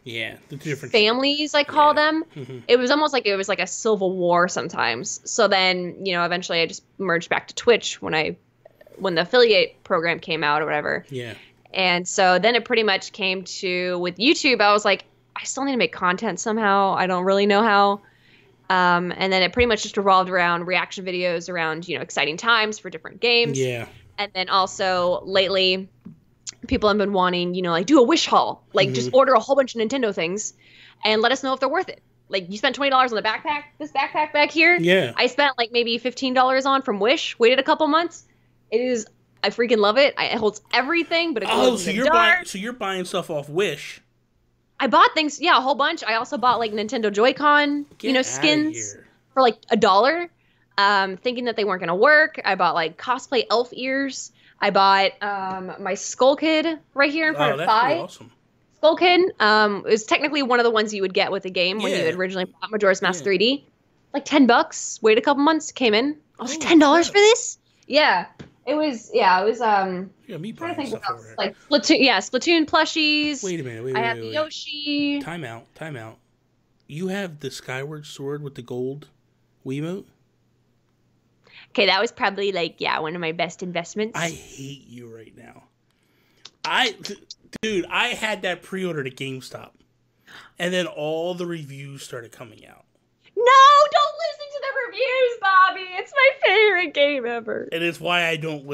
families, I call them. It was almost like it was like a civil war sometimes. So then, you know, eventually I just merged back to Twitch when the affiliate program came out or whatever. Yeah. And so then it pretty much came to, with YouTube, I was like, I still need to make content somehow. I don't really know how. And then it pretty much just revolved around reaction videos around, you know, exciting times for different games. Yeah. And then also lately, people have been wanting, you know, like, do a wish haul, like just order a whole bunch of Nintendo things and let us know if they're worth it. Like, you spent $20 on the backpack, this backpack back here. Yeah. I spent like maybe $15 on from Wish, waited a couple months. I freaking love it. It holds everything, but it goes in the dark. So you're buying stuff off Wish. I bought things, a whole bunch. I also bought like Nintendo Joy-Con, skins for like $1. Thinking that they weren't going to work. I bought like cosplay elf ears. I bought my Skull Kid right here in front of Phi. Really awesome. Skull Kid is technically one of the ones you would get with the game when you had originally bought Majora's Mask 3D. Like $10. Wait a couple months, came in. I was like, $10 for this? Yeah. It was me trying to think what else. Like Splatoon plushies. Wait a minute. I have the Yoshi. Time out. You have the Skyward Sword with the gold Wiimote? Okay, that was probably like, one of my best investments. I hate you right now. Dude, I had that pre-ordered at GameStop. And then all the reviews started coming out. No, don't listen to the reviews, Bobby. It's my favorite game ever. And it's why I don't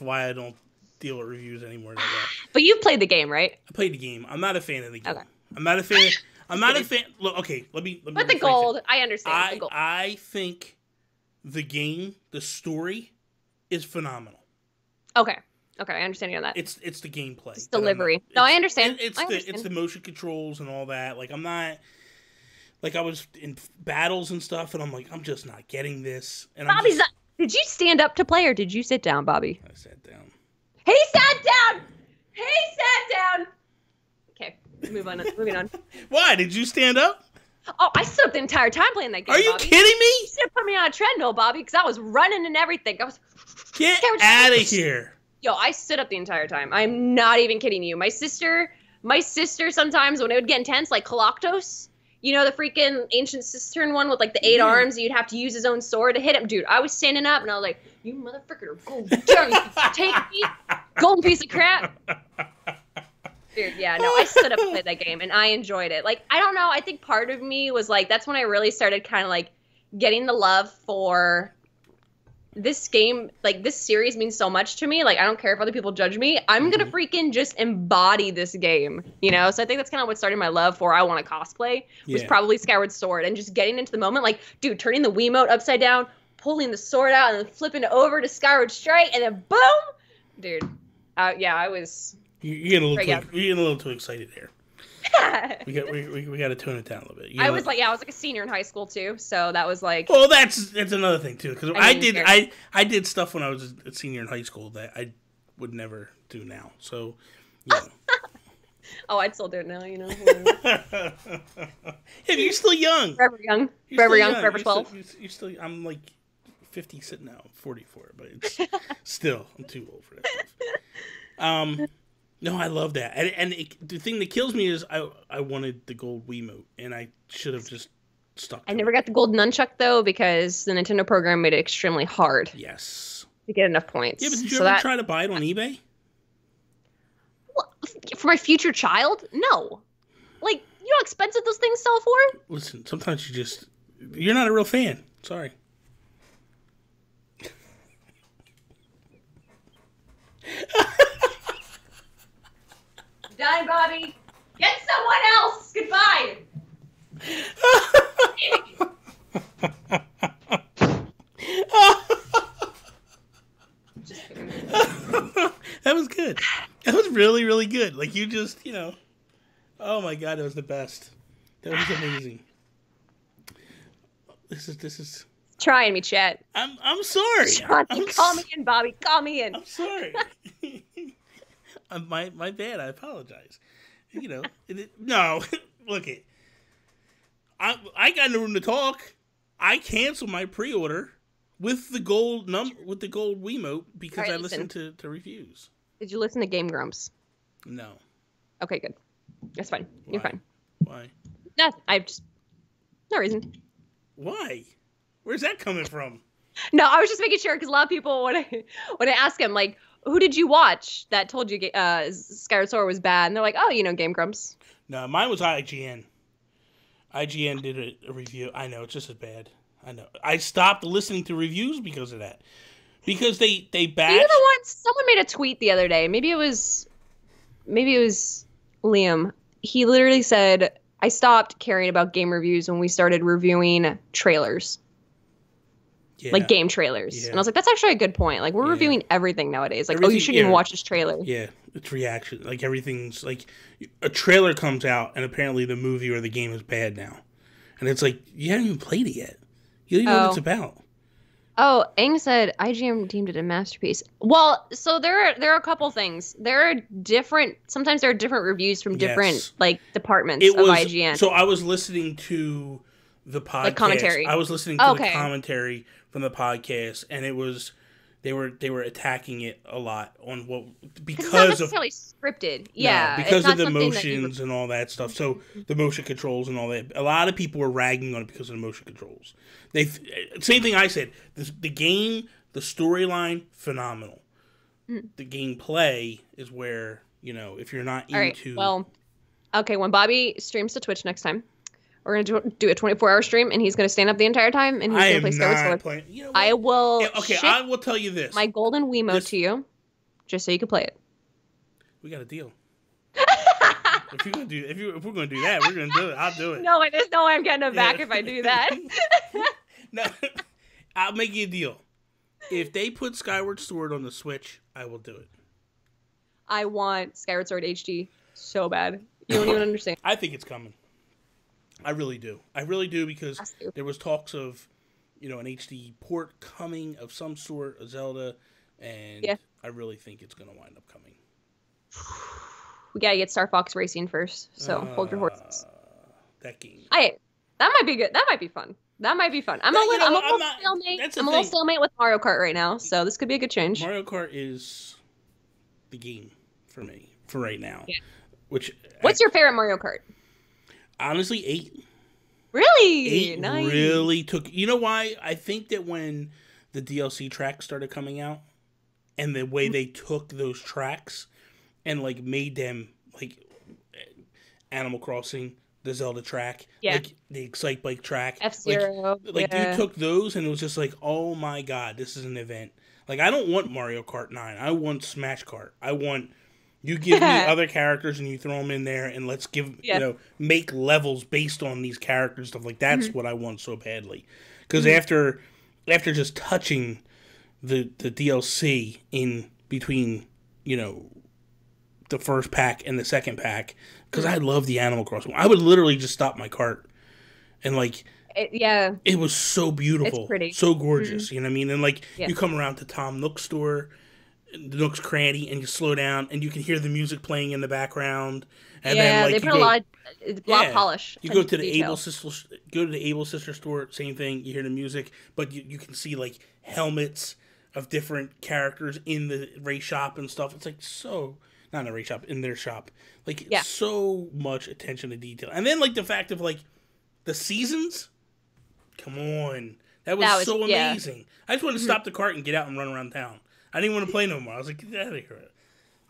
why I don't deal with reviews anymore like that. But you've played the game, right? I played the game. I'm not a fan of the game. Okay. I'm not a fan. Look, okay, let me But the gold, I understand. The gold. I think the game, the story, is phenomenal. Okay. Okay, I understand you on that. It's the gameplay. It's delivery. No, I understand. It's the motion controls and all that. Like I'm not. Like I was in battles and stuff, and I'm like, I'm just not getting this. And Bobby's not. Did you stand up to play or did you sit down, Bobby? I sat down. He sat down. He sat down. Okay, moving on. Why did you stand up? Oh, I stood up the entire time playing that game. Are you Bobby. kidding me? You should have put me on a treadmill, Bobby, because I was running and everything. Get out of here. Yo, I stood up the entire time. I'm not even kidding you. My sister sometimes when it would get intense, like Koloktos, you know, the freaking ancient cistern one with like the 8 arms, you'd have to use his own sword to hit him. Dude, I was standing up and I was like, you motherfucker, go down, you take me, golden piece of crap. Dude, yeah, no, I stood up and played that game and I enjoyed it. Like, I don't know, I think part of me was like, that's when I really started kind of like getting the love for this game. Like, this series means so much to me. Like, I don't care if other people judge me. I'm gonna freaking just embody this game, you know? So I think that's kind of what started my love for I want to cosplay, was probably Skyward Sword, and just getting into the moment. Like, dude, turning the Wiimote upside down, pulling the sword out, and then flipping it over to Skyward Strike, and then boom! Dude, yeah, I was... You're getting a little too excited there. we got to tone it down a little bit. I was like a senior in high school too, so that was like. Well, that's another thing too, because I did stuff when I was a senior in high school that I would never do now. So, yeah. Oh, I'd still do it now, you know. Yeah, you're still young. Forever young. Forever 12. You're still. I'm like 56 now. I'm 44, but it's still I'm too old for that stuff. No, I love that, and the thing that kills me is I wanted the gold Wiimote, and I should have just stuck. I never got the gold nunchuck though because the Nintendo program made it extremely hard. Yes. To get enough points. Yeah, but did you ever try to buy it on eBay? Well, for my future child? No. Like, you know how expensive those things sell for? Listen, sometimes you're not a real fan. Sorry. Done, Bobby. Get someone else. Goodbye. That was good. That was really, really good. Like you just, oh my God, that was the best. That was amazing. This is. Trying me, chat. I'm sorry. Call me in, Bobby. Call me in. I'm sorry. My bad. I apologize. No. Look it. I got no room to talk. I canceled my pre-order with the gold Wiimote because I listened to reviews. Did you listen to Game Grumps? No. Okay, good. That's fine. Why? You're fine. Why? No reason. Why? Where's that coming from? No, I was just making sure because a lot of people when I ask them like, who did you watch that told you Skyward Sword was bad? And they're like, oh, Game Grumps. No, mine was IGN. IGN did a review. I know, it's just as bad. I know. I stopped listening to reviews because of that. Because they bash. You're the one. Someone made a tweet the other day. Maybe it was Liam. He literally said, I stopped caring about game reviews when we started reviewing trailers. Yeah. Like game trailers. Yeah. And I was like, that's actually a good point. Like, we're reviewing everything nowadays. Like, you shouldn't even watch this trailer. Yeah, it's reaction. Like, everything's like, a trailer comes out, and apparently the movie or the game is bad now. And it's like, you haven't even played it yet. You don't even know what it's about. Oh, Aang said IGN deemed it a masterpiece. Well, so there are a couple things. Sometimes there are different reviews from different, departments of IGN. So I was listening to the podcast. Like commentary. I was listening to the commentary from the podcast, and it was they were attacking it a lot on because it's not necessarily scripted. Yeah, because of the motions and all that stuff. So the motion controls and all that. A lot of people were ragging on it because of the motion controls. Same thing I said. The game, the storyline, phenomenal. The gameplay is where if you're not into. All right. Well, okay. When Bobby streams to Twitch next time, we're going to do a 24-hour stream, and he's going to stand up the entire time, and he's going to play Skyward Sword. I will. I will tell you this. My golden Wiimote to you, just so you can play it. We got a deal. If we're going to do that, we're going to do it. I'll do it. No, there's no way I'm getting it back if I do that. No, I'll make you a deal. If they put Skyward Sword on the Switch, I will do it. I want Skyward Sword HD so bad. You don't even understand. I think it's coming. I really do. I really do, because there was talks of, an HD port coming of some sort, a Zelda, and I really think it's going to wind up coming. We gotta get Star Fox Racing first, so hold your horses. That game. That might be good. That might be fun. I'm a little stalemate with Mario Kart right now, so this could be a good change. Mario Kart is the game for me for right now. Yeah. What's your favorite Mario Kart? Honestly, 8. Really? 8 nice. really took... You know why? I think that when the DLC tracks started coming out, and the way they took those tracks and, like, made them, like, Animal Crossing, the Zelda track, like, the Excite Bike track. F-Zero. Like you took those, and it was just like, oh my god, this is an event. Like, I don't want Mario Kart 9. I want Smash Kart. I want... You give me other characters and you throw them in there, and let's make levels based on these characters, stuff like that's what I want so badly. Because after just touching the DLC in between, the first pack and the second pack, because I love the Animal Crossing. I would literally just stop my cart and it was so beautiful, it's pretty, so gorgeous. You know what I mean? And you come around to Tom Nook's store, the Nook's Cranny, and you slow down, and you can hear the music playing in the background. And then, they put a lot of polish. You go to the Able Sister store, same thing. You hear the music, but you can see helmets of different characters in the race shop and stuff. It's not in a race shop, in their shop. So much attention to detail, and then the fact of the seasons. Come on, that was so amazing. I just wanted to stop the cart and get out and run around town. I didn't want to play no more. I was like, get out of here.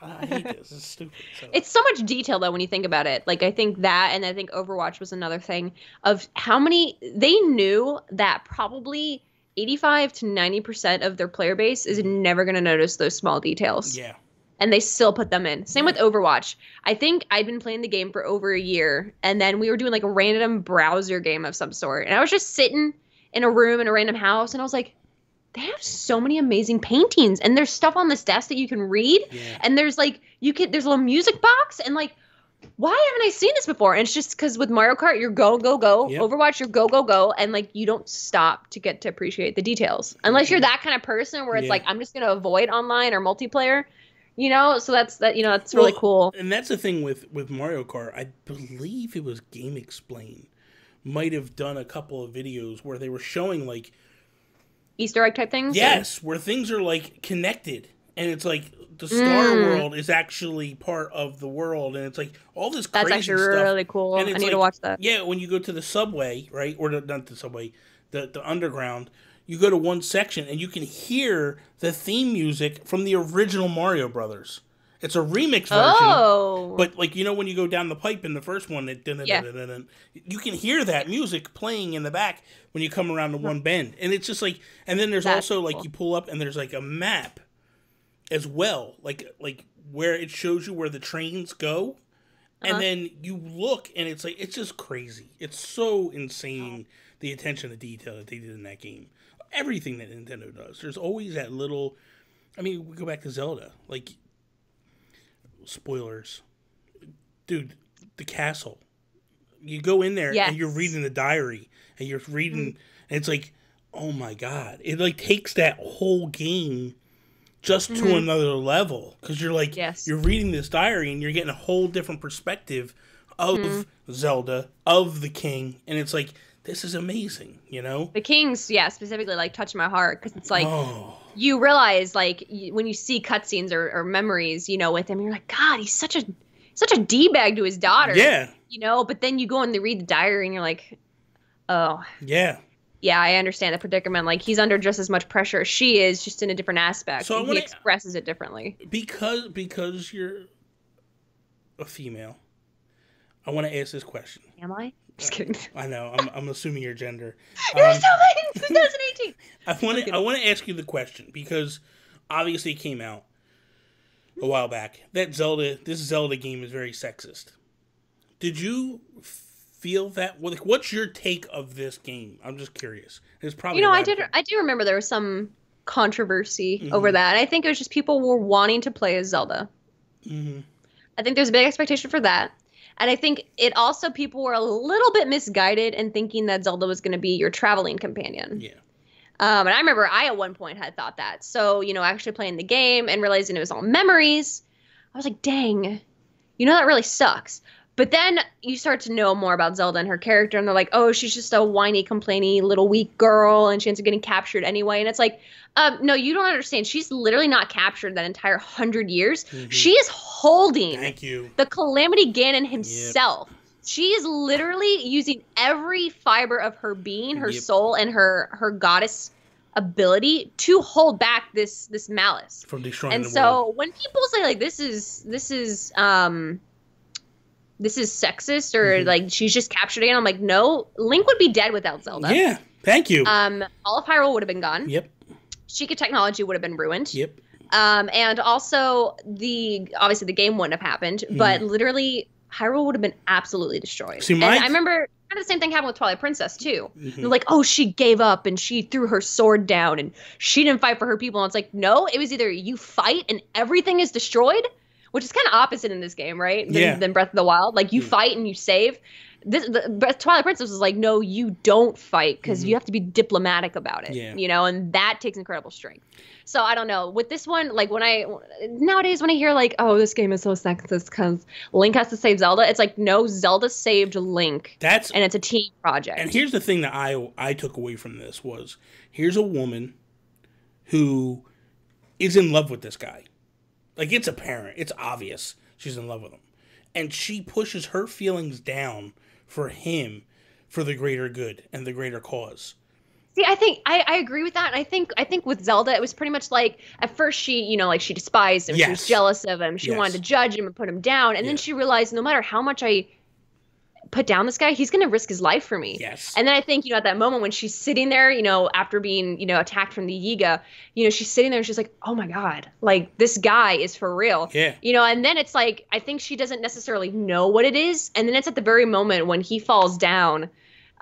I hate this. It's stupid. So. It's so much detail, though, when you think about it. I think that, and I think Overwatch was another thing of how many... They knew that probably 85 to 90% of their player base is never going to notice those small details. Yeah. And they still put them in. Same with Overwatch. I think I'd been playing the game for over a year, and then we were doing a random browser game of some sort. And I was just sitting in a room in a random house, and I was like, they have so many amazing paintings, and there's stuff on this desk that you can read, and there's there's a little music box, and why haven't I seen this before? And it's just because with Mario Kart, you're go, go, go. Yep. Overwatch, you're go, go, go, and you don't stop to get to appreciate the details. Unless you're that kind of person where it's I'm just gonna avoid online or multiplayer, So that's really cool. And that's the thing with Mario Kart. I believe it was Game Explain might have done a couple of videos where they were showing Easter egg type things? Yes, where things are connected, and it's the Star World is actually part of the world, and it's all this crazy stuff. That's actually really cool. I need to watch that. Yeah, when you go to the subway, right, or not the subway, the underground, you go to one section and you can hear the theme music from the original Mario Brothers. It's a remix version. Oh. But when you go down the pipe in the first one, you can hear that music playing in the back when you come around the one bend. And it's just and then there's also cool. You pull up and there's a map as well, where it shows you where the trains go. And then you look and it's it's just crazy. It's so insane, the attention to detail that they did in that game. Everything that Nintendo does. There's always that little, we go back to Zelda, spoilers. Dude, the castle. You go in there and you're reading the diary and you're reading and it's oh my god. It takes that whole game just to another level because you're you're reading this diary and you're getting a whole different perspective of Zelda, of the king, and it's this is amazing, The Kings, specifically touch my heart because it's you realize when you see cutscenes or memories, with him, you're God, he's such a d-bag to his daughter, But then you go and read the diary and you're oh, yeah, I understand the predicament. He's under just as much pressure as she is, just in a different aspect. So he expresses it differently because you're a female. I want to ask this question. Am I? Just kidding. I know. I'm assuming your gender. You're so late. It's 2018. I want to ask you the question because obviously it came out a while back that this Zelda game is very sexist. Did you feel that? What's your take of this game? I'm just curious. It's probably I do remember there was some controversy over that. And I think it was just people were wanting to play as Zelda. Mm-hmm. I think there's a big expectation for that. And I think it also, people were a little bit misguided in thinking that Zelda was going to be your traveling companion. Yeah. And I remember I at one point had thought that. So, actually playing the game and realizing it was all memories, I was like, dang, that really sucks. But then you start to know more about Zelda and her character, and they're like, oh, she's just a whiny, complaining little weak girl, and she ends up getting captured anyway. And it's like, no, you don't understand. She's literally not captured that entire 100 years. Mm-hmm. She is holding the Calamity Ganon himself. Yep. She is literally using every fiber of her being, her soul, and her goddess ability to hold back this malice from destroying and the so world. When people say like this is sexist or like she's just captured again, I'm like, no, Link would be dead without Zelda. Yeah, thank you. All of Hyrule would have been gone. Yep. Sheikah technology would have been ruined. Yep. And also obviously the game wouldn't have happened, but literally Hyrule would have been absolutely destroyed. See, and I remember kind of the same thing happened with Twilight Princess too. They're like, oh, she gave up and she threw her sword down and she didn't fight for her people. And it's like, no, it was either you fight and everything is destroyed, which is kind of opposite in this game, right? Than Breath of the Wild. Like you fight and you save. Twilight Princess was like, no, you don't fight because you have to be diplomatic about it, and that takes incredible strength. So I don't know. With this one, like nowadays when I hear like, oh, this game is so sexist because Link has to save Zelda, it's like, no, Zelda saved Link. And it's a team project. And here's the thing that I took away from this was, here's a woman who is in love with this guy. Like, it's apparent. It's obvious she's in love with him. And she pushes her feelings down for him, for the greater good and the greater cause. See, I think I agree with that. And I think with Zelda, it was pretty much like at first she, she despised him. She was jealous of him. She wanted to judge him and put him down. And then she realized no matter how much I put down this guy, he's going to risk his life for me. Yes. And then I think, at that moment when she's sitting there, after being, attacked from the Yiga, she's sitting there and she's like, oh my God, like this guy is for real. Yeah. And then it's like, I think she doesn't necessarily know what it is. And then it's at the very moment when he falls down,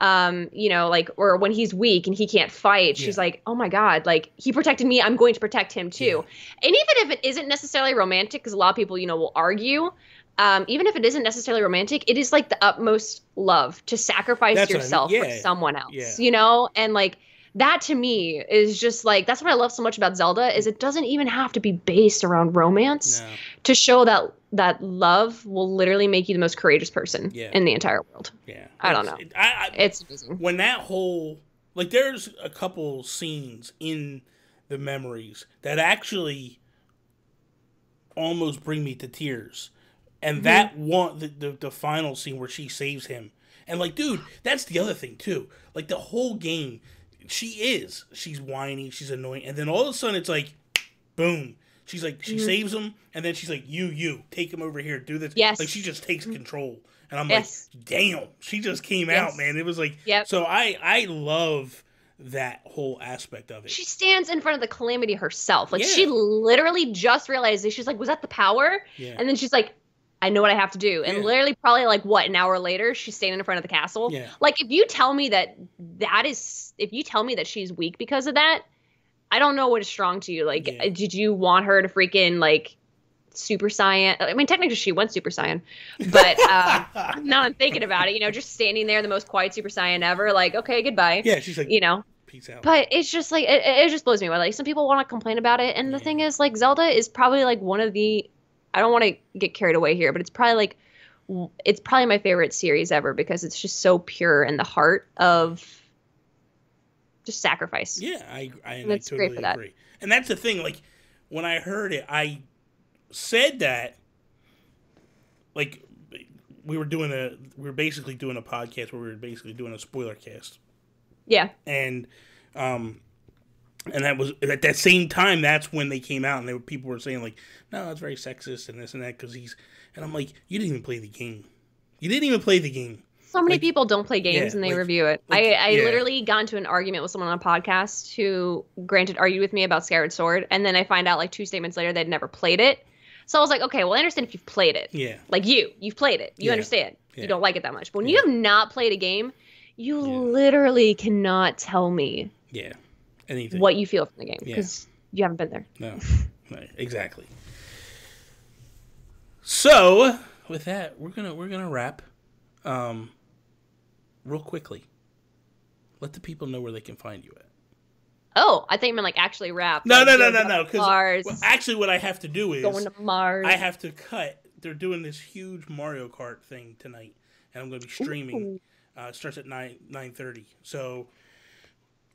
or when he's weak and he can't fight, she's like, oh my God, like he protected me, I'm going to protect him too. Yeah. And even if it isn't necessarily romantic, because a lot of people, will argue, even if it isn't necessarily romantic, it is like the utmost love to sacrifice yourself for someone else, and like that to me is just like, that's what I love so much about Zelda is it doesn't even have to be based around romance to show that love will literally make you the most courageous person in the entire world. Yeah. I don't know. It's amazing. When that whole, like there's a couple scenes in the memories that actually almost bring me to tears. And that one, the final scene where she saves him. And like, dude, that's the other thing too. Like the whole game, she's whiny, she's annoying. And then all of a sudden it's like, boom. She's like, she saves him. And then she's like, you, take him over here, do this. Yes. Like she just takes control. And I'm like, damn, she just came out, man. It was like, so I love that whole aspect of it. She stands in front of the Calamity herself. Like she literally just realized it. She's like, was that the power? Yeah. And then she's like, I know what I have to do. And literally probably like an hour later, she's standing in front of the castle. Yeah. Like if you tell me that she's weak because of that, I don't know what is strong to you. Like, did you want her to freaking like Super Saiyan? I mean, technically she went Super Saiyan, but now I'm thinking about it, just standing there, the most quiet Super Saiyan ever. Like, okay, goodbye. Yeah. She's like, peace out. But it's just like, it just blows me away. Like some people want to complain about it. And the thing is like Zelda is probably like one of the, I don't want to get carried away here, but it's probably my favorite series ever because it's just so pure in the heart of just sacrifice. Yeah, I totally agree. And that's the thing. Like when I heard it, I said that like we were basically doing a podcast where we were basically doing a spoiler cast. Yeah. And that was at that same time. That's when they came out, and people were saying like, "No, it's very sexist and this and that." Because and I'm like, you didn't even play the game. You didn't even play the game. So many people don't play games and they review it. I literally got into an argument with someone on a podcast who, granted, argued with me about Skyward Sword, and then I find out like 2 statements later they'd never played it. So I was like, okay, well, I understand if you've played it. Yeah. Like you've played it. You understand. Yeah. You don't like it that much. But when you have not played a game, you literally cannot tell me. Yeah. anything. what you feel from the game because you haven't been there. No, right, exactly. So with that, we're gonna wrap. Real quickly, let the people know where they can find you at. Oh, I think you meant like actually rap. No. Mars. Because actually, what I have to do is Going to Mars. I have to cut. They're doing this huge Mario Kart thing tonight, and I'm going to be streaming. It starts at 9:30, so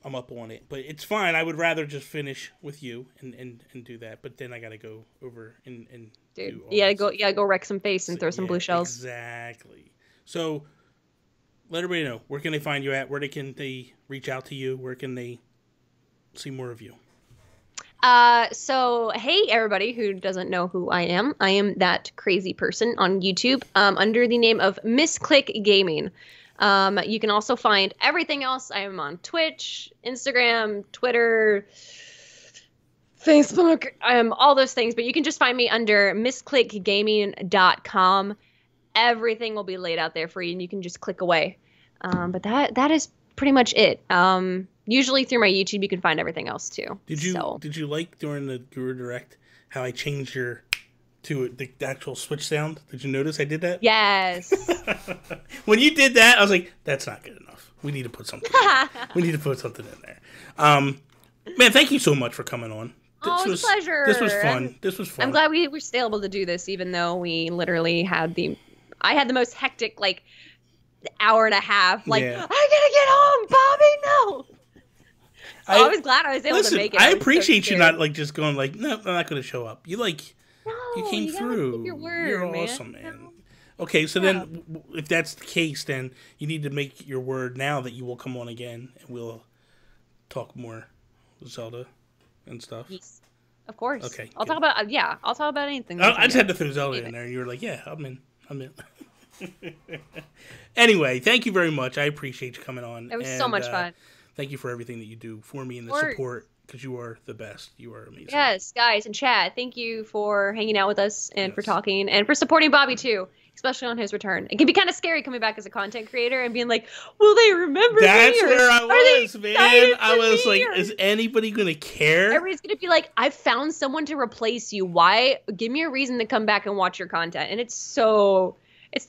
I'm up on it. But it's fine. I would rather just finish with you and do that. But then I got to go over and Dude, do all you gotta that go. stuff. You gotta go wreck some face and throw some blue shells. Exactly. So let everybody know, where can they find you at? Where can they reach out to you? Where can they see more of you? So hey everybody who doesn't know who I am that crazy person on YouTube, under the name of Misclick Gaming. You can also find everything else. I am on Twitch, Instagram, Twitter, Facebook, all those things, but you can just find me under misclickgaming.com. Everything will be laid out there for you and you can just click away. But that is pretty much it. Usually through my YouTube, you can find everything else too. Did you like during the Guru Direct how I changed to the actual Switch sound? Did you notice I did that? Yes. When you did that, I was like, that's not good enough. We need to put something in there. Man, thank you so much for coming on. It was a pleasure. This was fun. I'm glad we were still able to do this, even though we literally had I had the most hectic, hour and a half. I gotta get home, Bobby, no. I was glad I was able to make it. I appreciate you not just going no, I'm not going to show up. You you came through. Keep your word, You're man. awesome, man. Okay, so then if that's the case, then you need to make your word now that you will come on again and we'll talk more Zelda and stuff. Yes. Of course. Okay. I'll talk about anything. I just had to throw Zelda in there and you were like, yeah, I'm in. Anyway, thank you very much. I appreciate you coming on. It was so much fun. Thank you for everything that you do for me and the support, because you are the best. You are amazing. Yes, guys, and chat, thank you for hanging out with us and for talking and for supporting Bobby too, especially on his return. It can be kind of scary coming back as a content creator and being like, will they remember me? That's where I was, man. I was like, or... is anybody going to care? Everybody's going to be like, I found someone to replace you. Why? Give me a reason to come back and watch your content. And I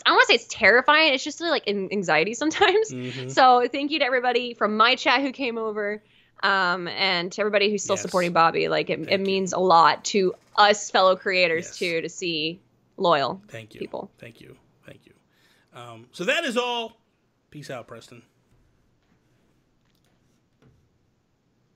don't want to say it's terrifying. It's just like anxiety sometimes. Mm-hmm. So thank you to everybody from my chat who came over, and to everybody who's still supporting Bobby. It means a lot to us fellow creators too, to see loyal people. Thank you. So that is all. Peace out, Preston.